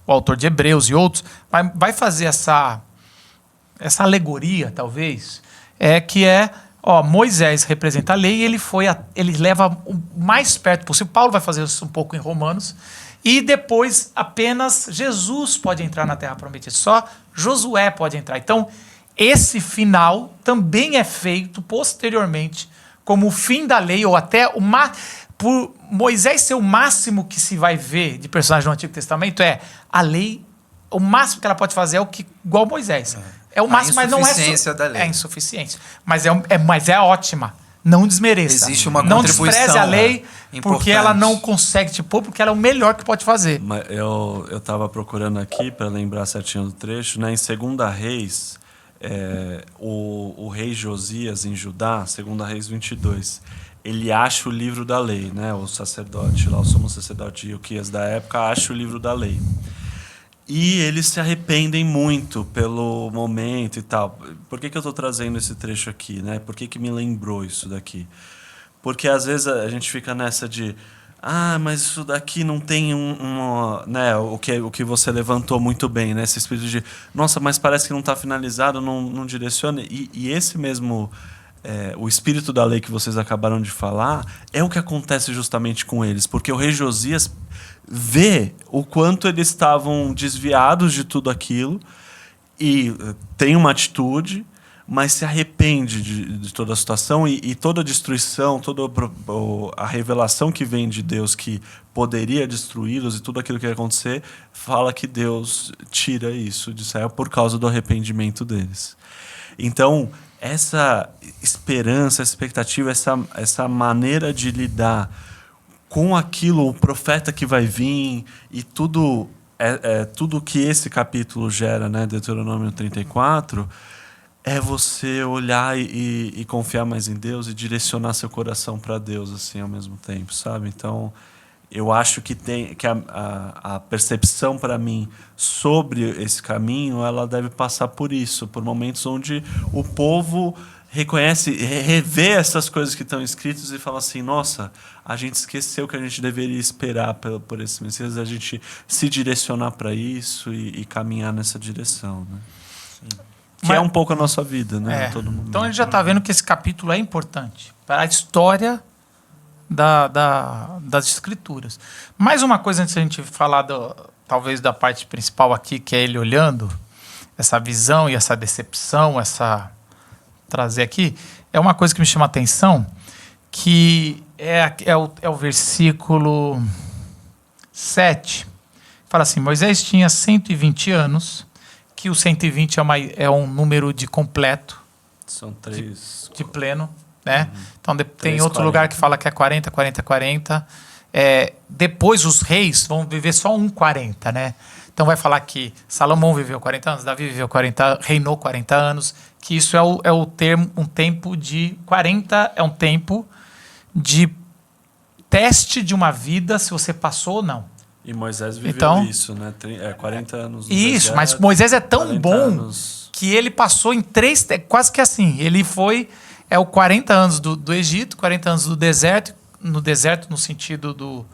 o autor de Hebreus e outros, vai fazer essa alegoria, talvez, Moisés representa a lei e ele leva o mais perto possível. Paulo vai fazer isso um pouco em Romanos. E depois apenas Jesus pode entrar na Terra Prometida. Só Josué pode entrar. Então, esse final também é feito posteriormente como o fim da lei, ou até por Moisés ser o máximo que se vai ver de personagem do Antigo Testamento, a lei, o máximo que ela pode fazer igual Moisés. É o máximo, mas não é... insuficiência da lei. É insuficiência. Mas é ótima. Não desmereça. Existe uma não contribuição. Não despreze a lei porque importante. ela não consegue te pôr, porque ela é o melhor que pode fazer. Mas eu estava procurando aqui, para lembrar certinho do trecho, né? Em 2 Reis, o rei Josias, em Judá, 2 Reis 22, ele acha o livro da lei, né? O sacerdote lá, o sumo sacerdote Ilquias da época, acha o livro da lei. E eles se arrependem muito pelo momento e tal. Por que eu estou trazendo esse trecho aqui, né? Por que me lembrou isso daqui? Porque às vezes a gente fica nessa de... mas isso daqui não tem né? O que você levantou muito bem, né? Esse espírito de... Nossa, mas parece que não está finalizado, não direciona. E esse mesmo... o espírito da lei que vocês acabaram de falar é o que acontece justamente com eles. Porque o rei Josias vê o quanto eles estavam desviados de tudo aquilo e tem uma atitude, mas se arrepende de toda a situação e toda a destruição, toda a revelação que vem de Deus que poderia destruí-los e tudo aquilo que ia acontecer, fala que Deus tira isso de Israel por causa do arrependimento deles. Então, essa esperança, essa expectativa, essa maneira de lidar com aquilo, o profeta que vai vir e tudo que esse capítulo gera, né, Deuteronômio 34, é você olhar e confiar mais em Deus e direcionar seu coração para Deus assim ao mesmo tempo, sabe? Então, eu acho que a percepção para mim sobre esse caminho, ela deve passar por isso, por momentos onde o povo reconhece, revê essas coisas que estão escritas e fala assim, nossa, a gente esqueceu que a gente deveria esperar por esse Messias, a gente se direcionar para isso e caminhar nessa direção, né? Que é um pouco a nossa vida, né? Todo mundo. Então a gente já está vendo que esse capítulo é importante para a história das escrituras. Mais uma coisa antes de a gente falar talvez da parte principal aqui, que é ele olhando essa visão e essa decepção, trazer aqui, é uma coisa que me chama a atenção, que é o versículo 7. Fala assim, Moisés tinha 120 anos, que o 120 é um número de completo. São 3. De pleno, né? Então tem outro 40. Lugar que fala que é 40, 40, 40. Depois os reis vão viver só 40, né? Então vai falar que Salomão viveu 40 anos, Davi viveu 40, reinou 40 anos, que isso é o termo, um tempo de 40, é um tempo de teste de uma vida, se você passou ou não. E Moisés viveu isso, né? 40 anos no Isso, deserto, mas Moisés é tão bom anos. Que ele passou em 3, quase que assim, ele foi, o 40 anos do Egito, 40 anos do deserto, no sentido de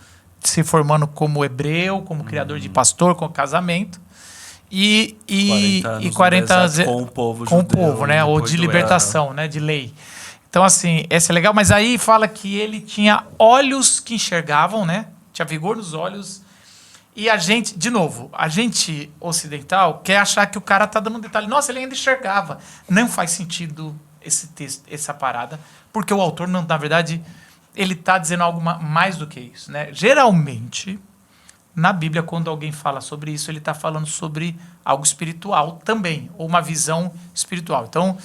se formando como hebreu, como criador de pastor, com casamento, e 40 anos com o povo com judeu, o povo, né? Ou de libertação, né? De lei. Então, assim, esse é legal, mas aí fala que ele tinha olhos que enxergavam, né? Tinha vigor nos olhos. E a gente, de novo, a gente ocidental quer achar que o cara tá dando um detalhe. Nossa, ele ainda enxergava. Não faz sentido esse texto, essa parada, porque o autor, não, na verdade, ele tá dizendo algo mais do que isso, né? Geralmente, na Bíblia, quando alguém fala sobre isso, ele está falando sobre algo espiritual também, ou uma visão espiritual. Então,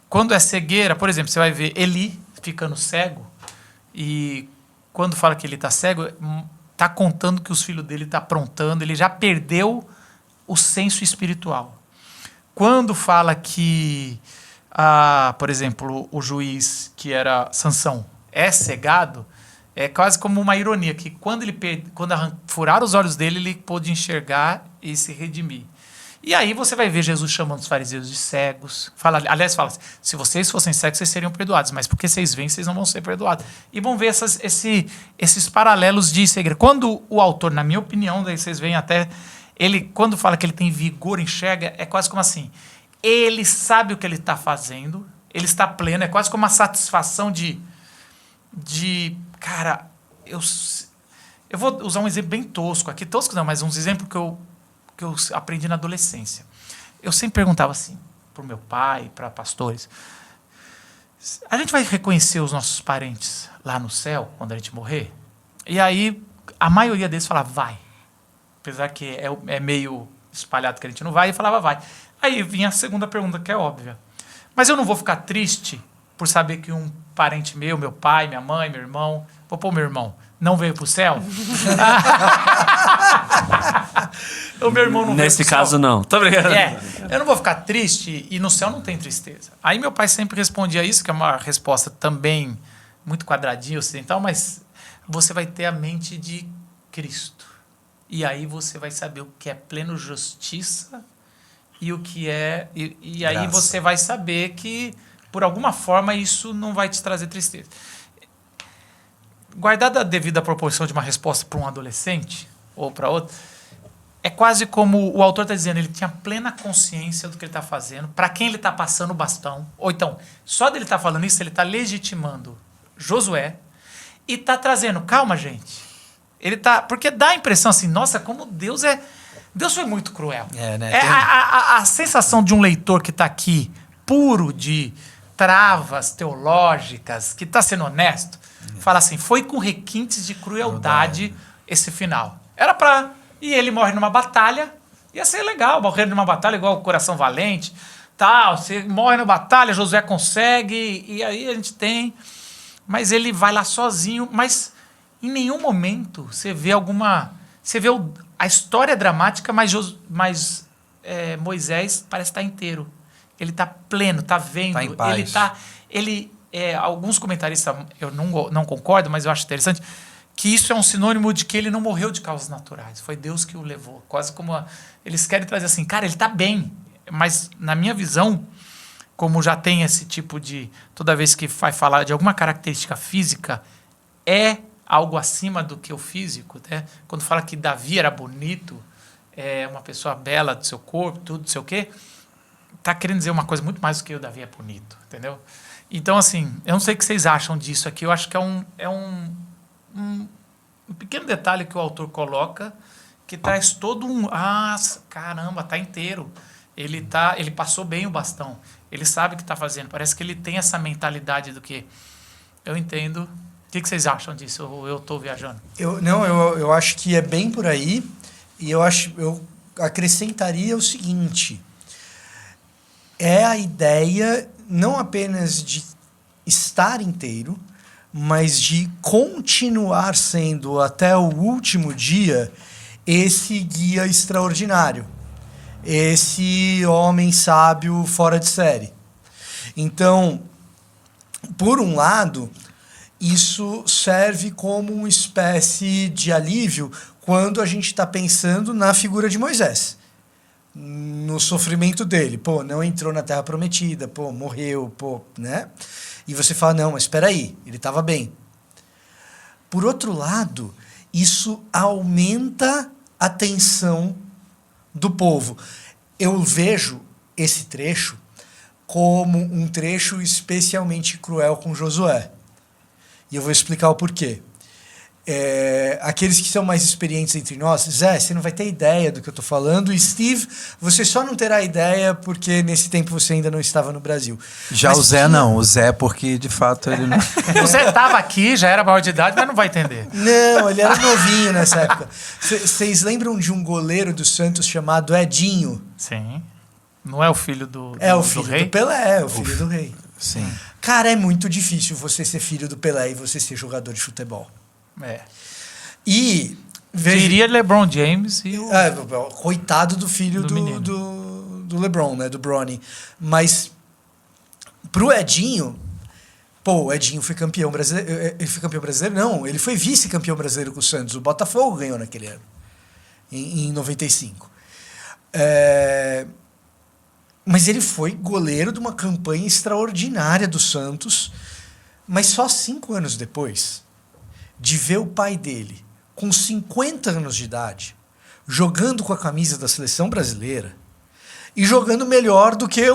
quando é cegueira, por exemplo, você vai ver Eli ficando cego, e quando fala que ele está cego, está contando que os filhos dele estão aprontando, ele já perdeu o senso espiritual. Quando fala que, por exemplo, o juiz, que era Sansão, é cegado, é quase como uma ironia, que quando furaram os olhos dele, ele pôde enxergar e se redimir. E aí você vai ver Jesus chamando os fariseus de cegos. Aliás, fala, se vocês fossem cegos, vocês seriam perdoados, mas porque vocês veem, vocês não vão ser perdoados. E vão ver esses paralelos de cegueira. Quando o autor, na minha opinião, daí vocês veem até, ele, quando fala que ele tem vigor, enxerga, é quase como assim, ele sabe o que ele está fazendo, ele está pleno, é quase como uma satisfação de cara, eu vou usar um exemplo bem tosco aqui, tosco não, mas um exemplo que eu aprendi na adolescência. Eu sempre perguntava assim, para o meu pai, para pastores, a gente vai reconhecer os nossos parentes lá no céu, quando a gente morrer? E aí, a maioria deles falava, vai. Apesar que é meio espalhado que a gente não vai, e falava, vai. Aí vinha a segunda pergunta, que é óbvia. Mas eu não vou ficar triste por saber que um parente meu pai, minha mãe, meu irmão, meu irmão, não veio pro céu? O meu irmão não Nesse veio pro caso, céu. não. Tô brincando. Eu não vou ficar triste e no céu não tem tristeza. Aí meu pai sempre respondia isso, que é uma resposta também muito quadradinha, ocidental, mas você vai ter a mente de Cristo. E aí você vai saber o que é pleno justiça e o que é... E aí você vai saber que, por alguma forma, isso não vai te trazer tristeza. Guardada a devida proporção de uma resposta para um adolescente ou para outro, é quase como o autor está dizendo, ele tinha plena consciência do que ele está fazendo, para quem ele está passando o bastão. Ou então, só dele estar falando isso, ele está legitimando Josué e está trazendo, calma, gente. Ele tá, porque dá a impressão assim, nossa, como Deus foi muito cruel. Né? A sensação de um leitor que está aqui puro de travas teológicas, que está sendo honesto, fala assim, foi com requintes de crueldade esse final. Era pra... E ele morre numa batalha, ia ser legal morrer numa batalha igual o Coração Valente, tal, você morre na batalha, Josué consegue, e aí a gente tem... Mas ele vai lá sozinho, mas em nenhum momento você vê alguma... Você vê a história dramática, mas Moisés parece estar inteiro. Ele está pleno, está vendo. Tá em paz. Alguns comentaristas, eu não concordo, mas eu acho interessante, que isso é um sinônimo de que ele não morreu de causas naturais. Foi Deus que o levou. Quase como... eles querem trazer assim, cara, ele está bem. Mas, na minha visão, como já tem esse tipo de... Toda vez que vai falar de alguma característica física, é algo acima do que o físico. Né? Quando fala que Davi era bonito, uma pessoa bela do seu corpo, tudo, não sei o quê, está querendo dizer uma coisa muito mais do que o Davi é bonito. Entendeu? Então, assim, eu não sei o que vocês acham disso aqui. Eu acho que é um pequeno detalhe que o autor coloca que traz todo um... Ah, caramba, tá inteiro. Ele passou bem o bastão. Ele sabe o que está fazendo. Parece que ele tem essa mentalidade do que... Eu entendo. O que vocês acham disso? Ou eu estou viajando? Eu acho que é bem por aí. E eu acrescentaria o seguinte. É a ideia não apenas de estar inteiro, mas de continuar sendo até o último dia esse guia extraordinário, esse homem sábio fora de série. Então, por um lado, isso serve como uma espécie de alívio quando a gente está pensando na figura de Moisés, no sofrimento dele. Pô, não entrou na Terra Prometida, pô, morreu, pô, né? E você fala, não, mas espera aí, ele estava bem. Por outro lado, isso aumenta a tensão do povo. Eu vejo esse trecho como um trecho especialmente cruel com Josué. E eu vou explicar o porquê. Aqueles que são mais experientes entre nós, Zé, você não vai ter ideia do que eu estou falando, e Steve, você só não terá ideia porque nesse tempo você ainda não estava no Brasil. Mas o Zé não, o Zé porque de fato ele não... O Zé estava aqui, já era maior de idade, mas não vai entender. Não, ele era novinho nessa época. Vocês lembram de um goleiro do Santos chamado Edinho? Sim. Não é o filho do o filho rei? do Pelé, é o filho do rei. Sim. Cara, é muito difícil você ser filho do Pelé e você ser jogador de futebol. E diria LeBron James e coitado do filho do LeBron, né, do Bronny. Mas pro Edinho, o Edinho foi campeão brasileiro. Ele foi campeão brasileiro? Não, ele foi vice-campeão brasileiro com o Santos. O Botafogo ganhou naquele ano, em 95. Mas ele foi goleiro de uma campanha extraordinária do Santos. Mas só 5 anos depois de ver o pai dele, com 50 anos de idade, jogando com a camisa da seleção brasileira e jogando melhor do que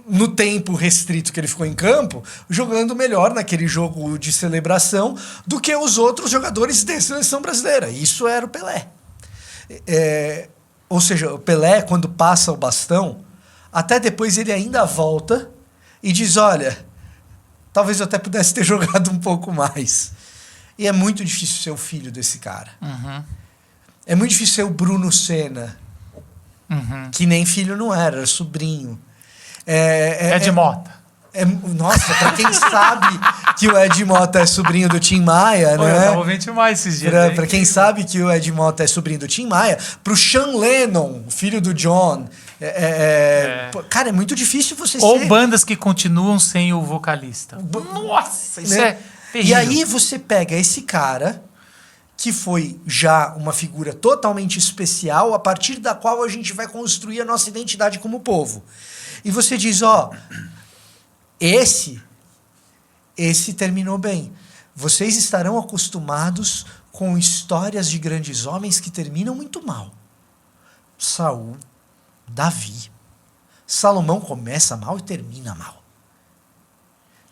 no tempo restrito que ele ficou em campo, jogando melhor naquele jogo de celebração do que os outros jogadores da seleção brasileira. Isso era o Pelé. Ou seja, o Pelé, quando passa o bastão, até depois ele ainda volta e diz, olha, talvez eu até pudesse ter jogado um pouco mais. E é muito difícil ser o filho desse cara. Uhum. É muito difícil ser o Bruno Senna, que nem filho não era sobrinho. Ed Mota. Nossa, pra quem sabe que o Ed Mota é sobrinho do Tim Maia, né? Eu tava ouvindo Tim Maia esses dias. Pra quem sabe que o Ed Mota é sobrinho do Tim Maia, pro Sean Lennon, filho do John. Cara, é muito difícil você ser... Ou bandas que continuam sem o vocalista. Nossa, isso é terrível. E aí você pega esse cara, que foi já uma figura totalmente especial, a partir da qual a gente vai construir a nossa identidade como povo. E você diz, esse terminou bem. Vocês estarão acostumados com histórias de grandes homens que terminam muito mal. Saul, Davi. Salomão começa mal e termina mal.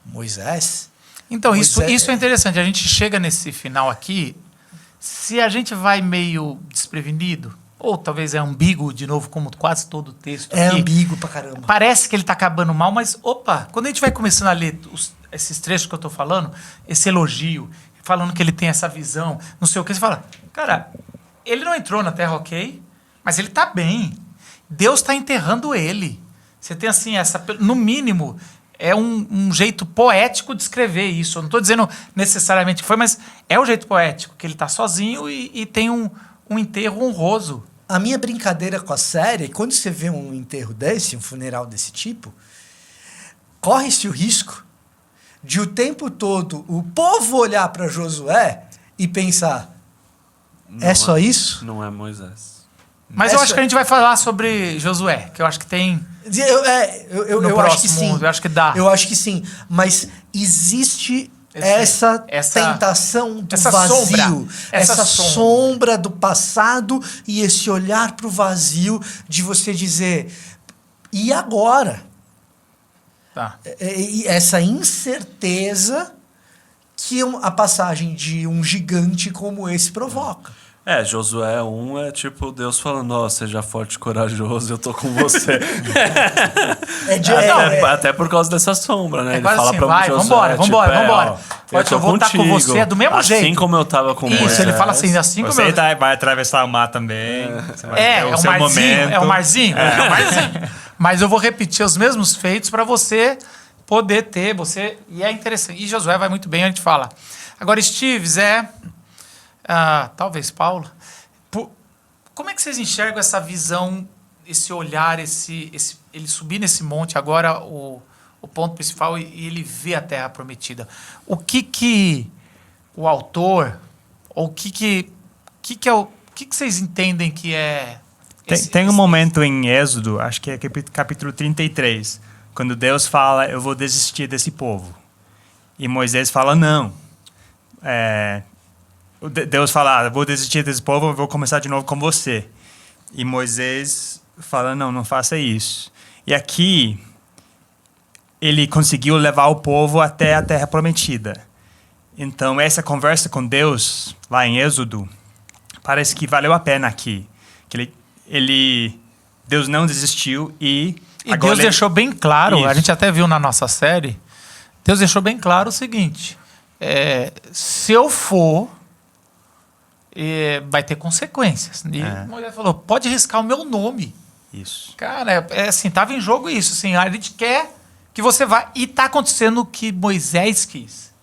Moisés... Então, isso é interessante. A gente chega nesse final aqui, se a gente vai meio desprevenido, ou talvez é ambíguo, de novo, como quase todo o texto. É aqui. ambíguo pra caramba. Parece que ele tá acabando mal, mas, quando a gente vai começando a ler esses trechos que eu tô falando, esse elogio, falando que ele tem essa visão, não sei o que, você fala, cara, ele não entrou na Terra, ok, mas ele tá bem. Deus tá enterrando ele. Você tem, assim, no mínimo, é um jeito poético de escrever isso. Eu não tô dizendo necessariamente que foi, mas é o jeito poético, que ele tá sozinho e tem um enterro honroso. A minha brincadeira com a série, quando você vê um enterro desse, um funeral desse tipo, corre-se o risco de o tempo todo o povo olhar para Josué e pensar, só isso? Não é Moisés. Mas eu acho que a gente vai falar sobre Josué, que eu acho que tem... Eu acho que sim. Eu acho que dá. Eu acho que sim. Mas existe essa tentação do vazio. Essa sombra do passado e esse olhar para o vazio de você dizer, e agora? Tá. E essa incerteza que a passagem de um gigante como esse provoca. Josué 1 é tipo Deus falando, seja forte e corajoso, eu tô com você. Até por causa dessa sombra, né? Ele fala assim, pra Josué, vambora. Eu vou estar com você do mesmo jeito. Assim como eu tava com você. Isso, ele fala assim, assim como você vai atravessar o mar também. É o marzinho. Mas eu vou repetir os mesmos feitos para você poder ter, e é interessante. E Josué vai muito bem, a gente fala. Agora, Steve, Zé... talvez Paulo. Como é que vocês enxergam essa visão, esse olhar, ele subir nesse monte agora, o ponto principal, e ele vê a Terra Prometida? O que o autor, ou o que vocês entendem que é... Tem um momento em Êxodo, acho que é capítulo 33, quando Deus fala, eu vou desistir desse povo. E Moisés fala, não. Deus fala, vou desistir desse povo, eu vou começar de novo com você. E Moisés fala, não faça isso. E aqui, ele conseguiu levar o povo até a Terra Prometida. Então, essa conversa com Deus, lá em Êxodo, parece que valeu a pena aqui. Que Deus não desistiu e Deus deixou bem claro, Isso. A gente até viu na nossa série, Deus deixou bem claro o seguinte, se eu for... vai ter consequências. E Moisés falou, pode riscar o meu nome. Isso. Cara, assim, tava em jogo isso. Assim, a gente quer que você vá... E tá acontecendo o que Moisés quis.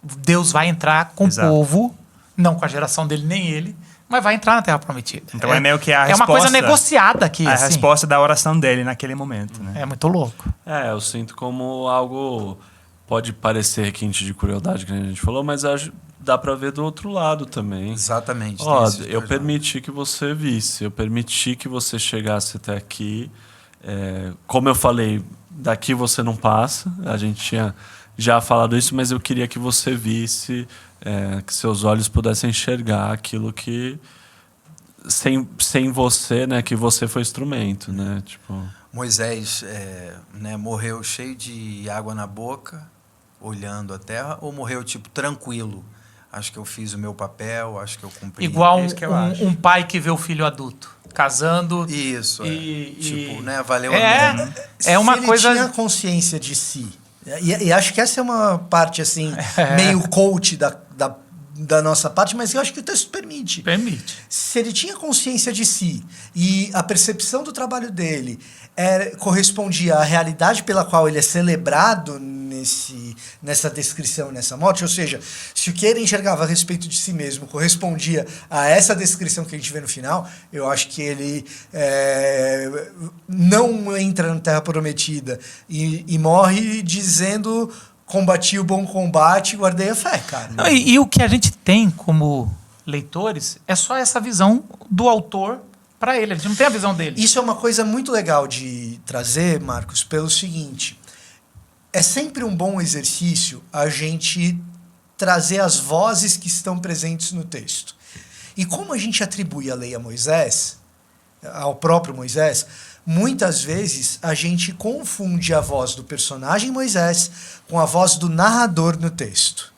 Deus vai entrar com o povo, não com a geração dele, nem ele, mas vai entrar na Terra Prometida. Então é meio que a resposta... É uma coisa negociada aqui. A resposta da oração dele naquele momento. Né? É muito louco. Eu sinto como algo... Pode parecer requinte de crueldade, que a gente falou, mas dá para ver do outro lado também. Exatamente. Eu permiti que você visse, eu permiti que você chegasse até aqui. Como eu falei, daqui você não passa. A gente tinha já falado isso, mas eu queria que você visse, que seus olhos pudessem enxergar aquilo que... Sem você, né? Que você foi instrumento, né? Tipo... Moisés morreu cheio de água na boca, olhando a terra, ou morreu tipo tranquilo? Acho que eu fiz o meu papel, acho que eu cumpri. Igual um pai que vê o filho adulto casando. Isso. Valeu a pena. É uma coisa. Ele tinha consciência de si. E acho que essa é uma parte assim meio coach da nossa parte, mas eu acho que o texto permite. Se ele tinha consciência de si e a percepção do trabalho dele correspondia à realidade pela qual ele é celebrado nessa descrição, nessa morte, ou seja, se o que ele enxergava a respeito de si mesmo correspondia a essa descrição que a gente vê no final, eu acho que ele não entra na Terra Prometida e morre dizendo... Combati o bom combate e guardei a fé, cara. Não, e o que a gente tem como leitores é só essa visão do autor para ele. A gente não tem a visão dele. Isso é uma coisa muito legal de trazer, Marcos, pelo seguinte. É sempre um bom exercício a gente trazer as vozes que estão presentes no texto. E como a gente atribui a lei a Moisés, ao próprio Moisés... Muitas vezes a gente confunde a voz do personagem Moisés com a voz do narrador no texto.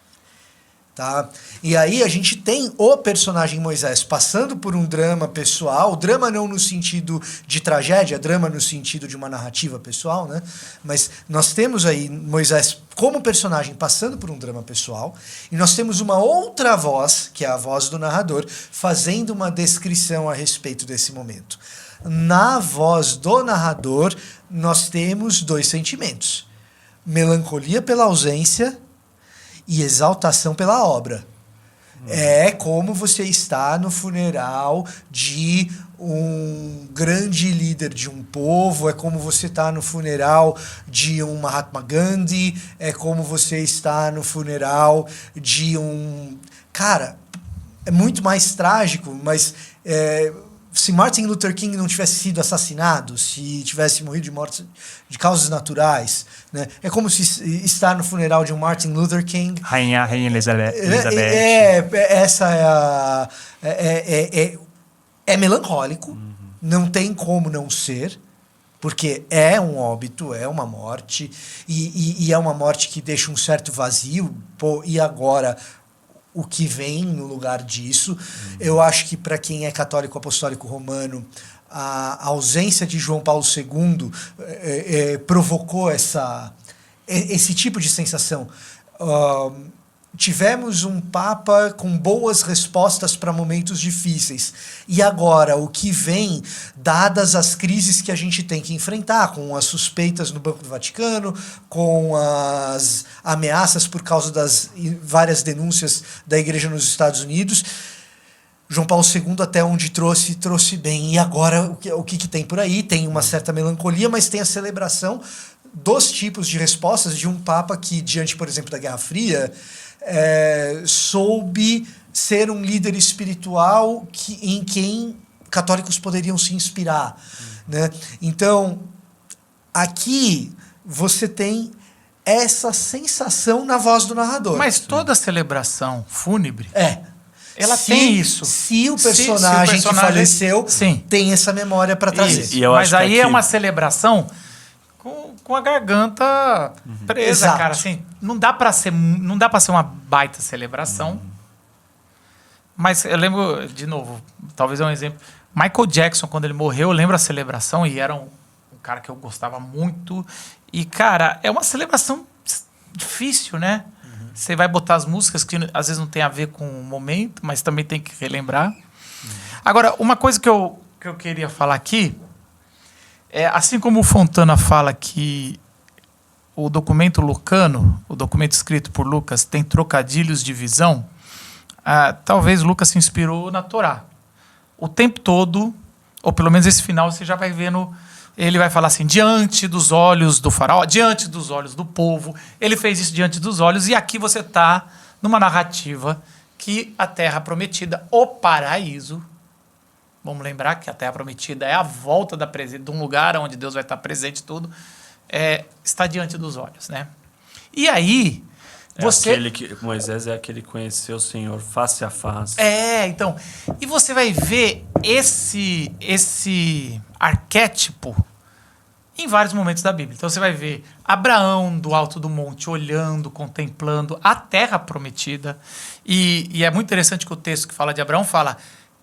Tá? E aí a gente tem o personagem Moisés passando por um drama pessoal, drama não no sentido de tragédia, drama no sentido de uma narrativa pessoal, né? Mas nós temos aí Moisés como personagem passando por um drama pessoal, e nós temos uma outra voz, que é a voz do narrador, fazendo uma descrição a respeito desse momento. Na voz do narrador, nós temos dois sentimentos: melancolia pela ausência e exaltação pela obra. É como você está no funeral de um grande líder de um povo, é como você está no funeral de um Mahatma Gandhi, é como você está no funeral de um... Cara, é muito mais trágico, mas se Martin Luther King não tivesse sido assassinado, se tivesse morrido de morte de causas naturais, né? É como se estar no funeral de um Martin Luther King. Rainha Elizabeth. Essa é melancólico, não tem como não ser, porque é um óbito, é uma morte, e é uma morte que deixa um certo vazio. Pô, e agora, o que vem no lugar disso? Eu acho que para quem é católico apostólico romano, a ausência de João Paulo II provocou esse tipo de sensação. Tivemos um Papa com boas respostas para momentos difíceis. E agora, o que vem, dadas as crises que a gente tem que enfrentar, com as suspeitas no Banco do Vaticano, com as ameaças por causa das várias denúncias da Igreja nos Estados Unidos, João Paulo II, até onde trouxe bem. E agora, o que tem por aí? Tem uma certa melancolia, mas tem a celebração dos tipos de respostas de um Papa que, diante, por exemplo, da Guerra Fria, soube ser um líder espiritual em quem católicos poderiam se inspirar. Né? Então, aqui você tem essa sensação na voz do narrador. Mas toda celebração fúnebre... Ela Se- tem isso. Se o personagem que faleceu sim. tem essa memória para trazer. E eu Mas acho que aí é aqui- uma celebração com a garganta presa, Exato. cara. Assim, não dá para ser uma baita celebração. Mas eu lembro, de novo, talvez é um exemplo. Michael Jackson, quando ele morreu, eu lembro a celebração, e era um cara que eu gostava muito. E, cara, é uma celebração difícil, né? Você vai botar as músicas que às vezes não tem a ver com o momento, mas também tem que relembrar. Agora, uma coisa que eu queria falar aqui, assim como o Fontana fala que o documento lucano, o documento escrito por Lucas, tem trocadilhos de visão, talvez Lucas se inspirou na Torá. O tempo todo, ou pelo menos esse final, você já vai vendo... Ele vai falar assim, diante dos olhos do faraó, diante dos olhos do povo. Ele fez isso diante dos olhos. E aqui você está numa narrativa que a Terra Prometida, o paraíso... Vamos lembrar que a Terra Prometida é a volta de um lugar onde Deus vai estar presente, tudo. Está diante dos olhos, né? E aí... Moisés é aquele que conheceu o Senhor face a face. Então... E você vai ver esse arquétipo em vários momentos da Bíblia. Então você vai ver Abraão do alto do monte, olhando, contemplando a terra prometida. E é muito interessante que o texto que fala de Abraão fala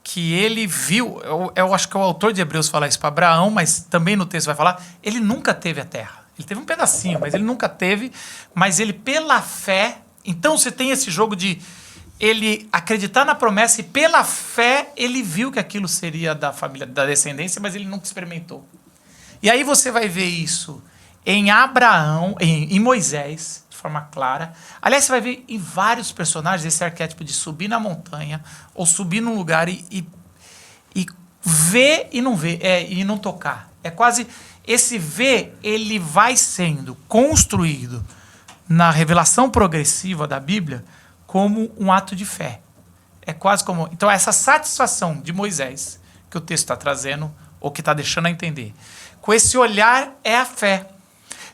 que ele viu, eu acho que o autor de Hebreus fala isso para Abraão, mas também no texto vai falar, ele nunca teve a terra. Ele teve um pedacinho, mas ele nunca teve. Mas ele, pela fé... Então você tem esse jogo de ele acreditar na promessa e pela fé ele viu que aquilo seria da família, da descendência, mas ele nunca experimentou. E aí você vai ver isso em Abraão, em Moisés, de forma clara. Aliás, você vai ver em vários personagens esse arquétipo de subir na montanha ou subir num lugar e ver e não ver, e não tocar. É quase... Esse ver, ele vai sendo construído na revelação progressiva da Bíblia como um ato de fé. É quase como... Então, essa satisfação de Moisés, que o texto está trazendo, ou que está deixando a entender, com esse olhar é a fé.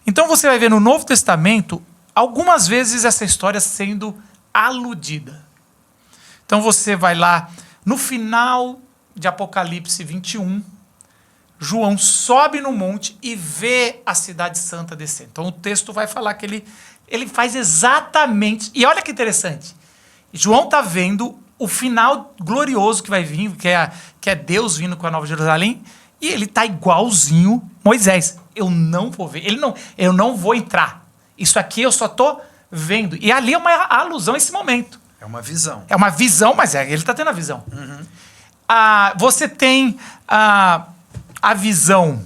Então, você vai ver no Novo Testamento, algumas vezes essa história sendo aludida. Então, você vai lá, no final de Apocalipse 21, João sobe no monte e vê a cidade santa descendo. Então o texto vai falar que ele faz exatamente... E olha que interessante. João está vendo o final glorioso que vai vir, que é Deus vindo com a Nova Jerusalém, e ele está igualzinho Moisés. Eu não vou ver, eu não vou entrar. Isso aqui eu só estou vendo. E ali é uma alusão a esse momento. É uma visão. É uma visão, mas ele está tendo a visão. Você tem a visão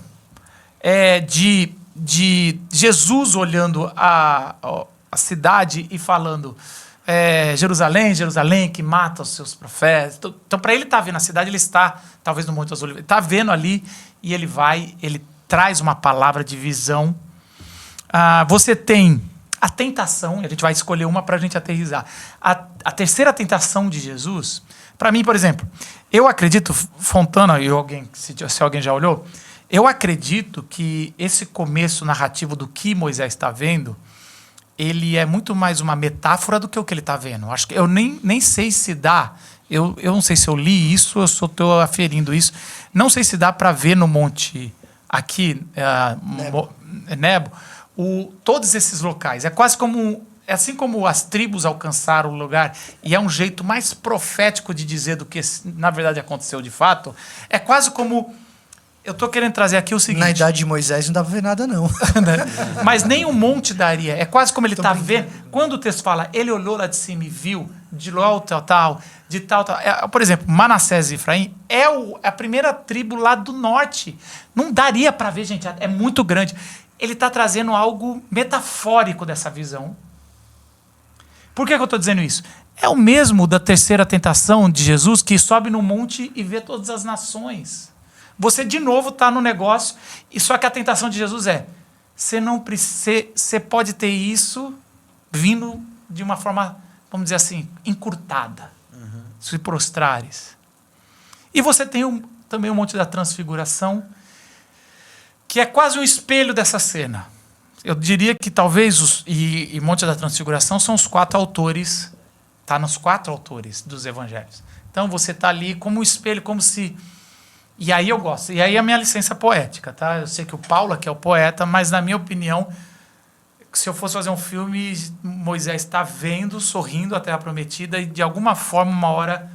de Jesus olhando a cidade e falando Jerusalém, Jerusalém, que mata os seus profetas. Então, para ele estar vendo a cidade, ele está, talvez no Monte das Oliveiras, está vendo ali e ele traz uma palavra de visão. Você tem a tentação, e a gente vai escolher uma para a gente aterrissar. A terceira tentação de Jesus, para mim, por exemplo, eu acredito, Fontana, se alguém já olhou, eu acredito que esse começo narrativo do que Moisés está vendo, ele é muito mais uma metáfora do que o que ele está vendo. Acho que eu nem sei se dá, eu não sei se eu li isso, eu só estou aferindo isso, não sei se dá para ver no monte aqui, Nebo, todos esses locais. É quase como, assim como as tribos alcançaram o lugar, e é um jeito mais profético de dizer do que na verdade aconteceu de fato, é quase como... Eu estou querendo trazer aqui o seguinte... Na idade de Moisés não dá para ver nada, não. Mas nem um monte daria. É quase como ele está vendo. Quando o texto fala, ele olhou lá de cima e viu, de lá tal. Por exemplo, Manassés e Efraim é a primeira tribo lá do norte. Não daria para ver, gente. É muito grande. Ele está trazendo algo metafórico dessa visão. Por que eu estou dizendo isso? É o mesmo da terceira tentação de Jesus, que sobe no monte e vê todas as nações. Você, de novo, está no negócio, e só que a tentação de Jesus você pode ter isso vindo de uma forma, vamos dizer assim, encurtada. Se prostrares. E você tem também o Monte da Transfiguração, que é quase um espelho dessa cena. Eu diria que talvez, e Monte da Transfiguração são os 4 autores, está nos 4 autores dos evangelhos. Então você está ali como um espelho, como se... E aí eu gosto. E aí a minha licença poética, tá? Eu sei que o Paulo aqui é o poeta, mas na minha opinião, se eu fosse fazer um filme, Moisés está vendo, sorrindo a Terra Prometida e de alguma forma, uma hora,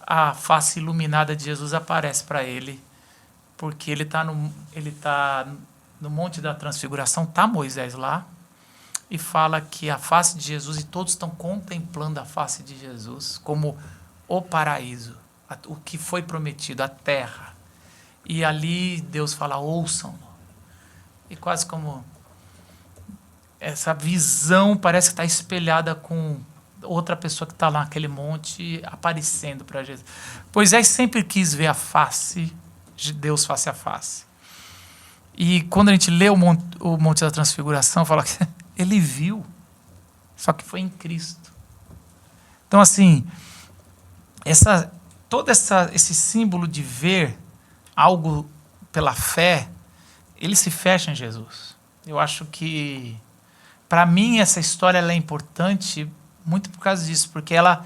a face iluminada de Jesus aparece para ele, porque ele está no Monte da Transfiguração, está Moisés lá, e fala que a face de Jesus, e todos estão contemplando a face de Jesus como o paraíso. O que foi prometido, a terra. E ali Deus fala, ouçam-no. E quase como essa visão parece que está espelhada com outra pessoa que está lá naquele monte aparecendo para Jesus. Moisés sempre quis ver a face de Deus face a face. E quando a gente lê o Monte da Transfiguração, fala que ele viu, só que foi em Cristo. Então, assim, todo esse símbolo de ver algo pela fé, ele se fecha em Jesus. Eu acho que, para mim, essa história ela é importante muito por causa disso, porque ela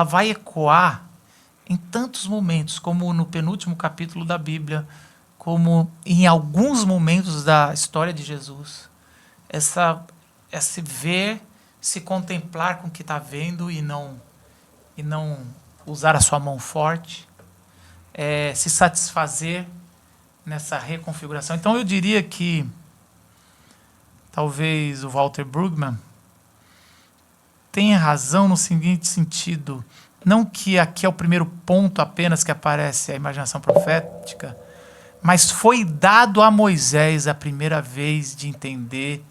vai ecoar em tantos momentos, como no penúltimo capítulo da Bíblia, como em alguns momentos da história de Jesus. Esse ver, se contemplar com o que está vendo e não usar a sua mão forte, se satisfazer nessa reconfiguração. Então eu diria que talvez o Walter Brueggemann tenha razão no seguinte sentido, não que aqui é o primeiro ponto apenas que aparece a imaginação profética, mas foi dado a Moisés a primeira vez de entender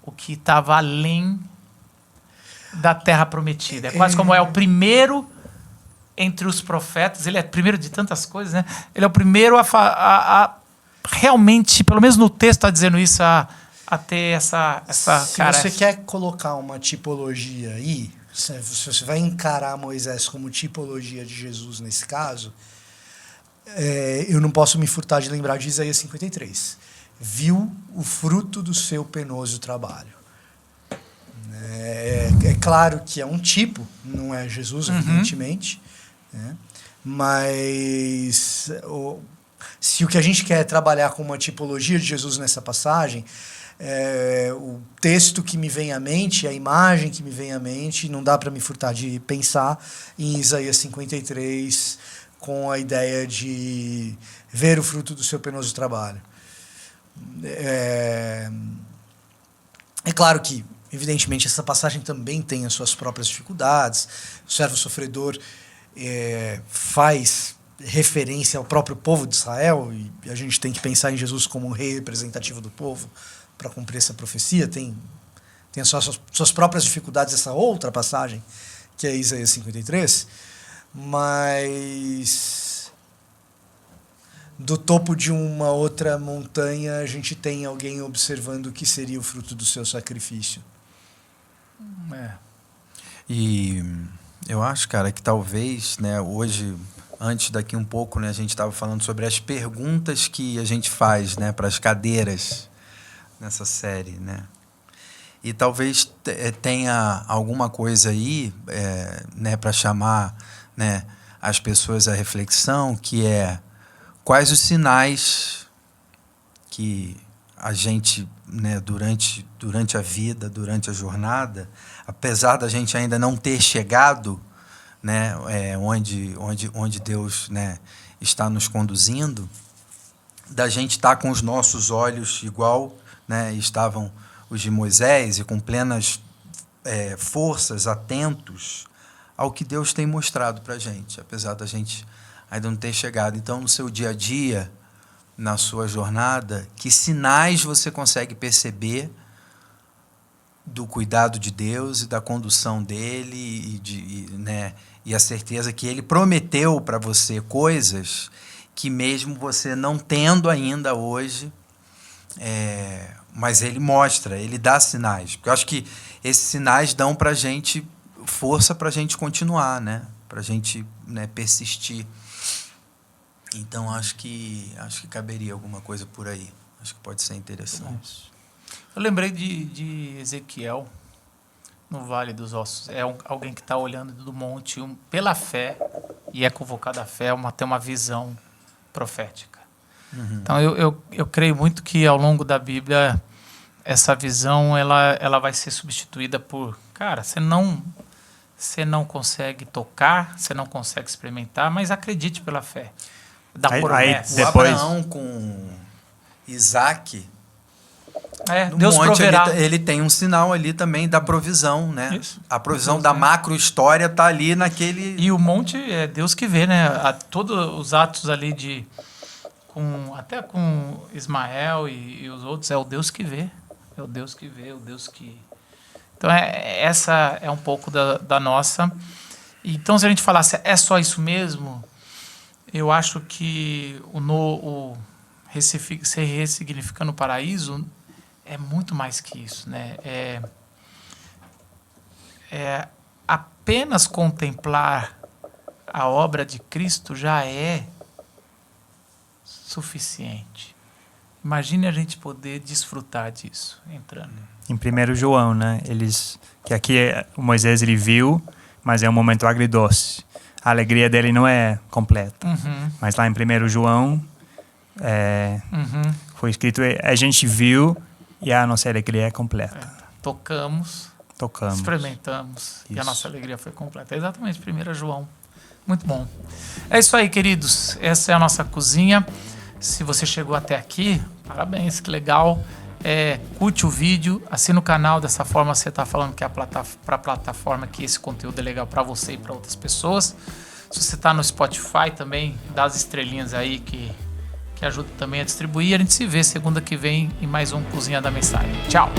o que estava além da terra prometida. É quase como é o primeiro entre os profetas, ele é o primeiro de tantas coisas, né? Ele é o primeiro a realmente, pelo menos no texto está dizendo isso, a ter essa Se você quer colocar uma tipologia aí, se você vai encarar Moisés como tipologia de Jesus nesse caso, eu não posso me furtar de lembrar de Isaías 53. Viu o fruto do seu penoso trabalho. É claro que é um tipo, não é Jesus, evidentemente, né? Mas se o que a gente quer é trabalhar com uma tipologia de Jesus nessa passagem, o texto que me vem à mente, a imagem que me vem à mente, não dá para me furtar de pensar em Isaías 53 com a ideia de ver o fruto do seu penoso trabalho. É claro que, evidentemente, essa passagem também tem as suas próprias dificuldades. O servo sofredor faz referência ao próprio povo de Israel, e a gente tem que pensar em Jesus como um rei representativo do povo para cumprir essa profecia. Tem as suas próprias dificuldades, essa outra passagem, que é Isaías 53, mas do topo de uma outra montanha a gente tem alguém observando o que seria o fruto do seu sacrifício. E eu acho, cara, que talvez, né, hoje, antes daqui um pouco, né, a gente estava falando sobre as perguntas que a gente faz, né, para as cadeiras nessa série, né? E talvez tenha alguma coisa aí, né, para chamar, né, as pessoas à reflexão, que é quais os sinais que a gente, né, durante a vida, durante a jornada, apesar da gente ainda não ter chegado, né, onde Deus, né, está nos conduzindo, da gente estar com os nossos olhos igual, né, estavam os de Moisés, e com plenas forças, atentos ao que Deus tem mostrado para a gente, apesar da gente ainda não ter chegado. Então, no seu dia a dia, na sua jornada, que sinais você consegue perceber do cuidado de Deus e da condução dele e a certeza que ele prometeu para você coisas que mesmo você não tendo ainda hoje, mas ele mostra, ele dá sinais. Porque eu acho que esses sinais dão para a gente força para a gente continuar, né? Para a gente, né, persistir. Então, acho que caberia alguma coisa por aí. Acho que pode ser interessante. Eu lembrei de Ezequiel, no Vale dos Ossos. Alguém que está olhando do monte pela fé, e é convocado à fé, ter uma visão profética. Uhum. Então, eu creio muito que, ao longo da Bíblia, essa visão ela vai ser substituída por... Cara, você não consegue tocar, você não consegue experimentar, mas acredite pela fé. Da promessa. Depois... Abraão com Isaac... Deus monte, proverá. Ele tem um sinal ali também da provisão, né? Isso. A provisão da macro história está ali naquele... E o monte é Deus que vê, né? Todos os atos ali até com Ismael e os outros, é o Deus que vê. É o Deus que vê, o Deus que... Então, essa é um pouco da nossa. Então, se a gente falasse, é só isso mesmo, eu acho que ser ressignificando o paraíso é muito mais que isso, né? Apenas contemplar a obra de Cristo já é suficiente. Imagine a gente poder desfrutar disso, entrando. Em 1 João, né? Que aqui o Moisés ele viu, mas é um momento agridoce. A alegria dele não é completa. Uhum. Mas lá em 1 João foi escrito, a gente viu e a nossa alegria é completa. Tocamos, experimentamos e a nossa alegria foi completa. É exatamente, 1 João. Muito bom. É isso aí, queridos. Essa é a nossa cozinha. Se você chegou até aqui, parabéns, que legal. Curte o vídeo, assina o canal. Dessa forma você está falando que para a plataforma que esse conteúdo é legal para você e para outras pessoas. Se você está no Spotify também, dá as estrelinhas aí que ajuda também a distribuir. A gente se vê segunda que vem em mais um Cozinha da Mensagem. Tchau!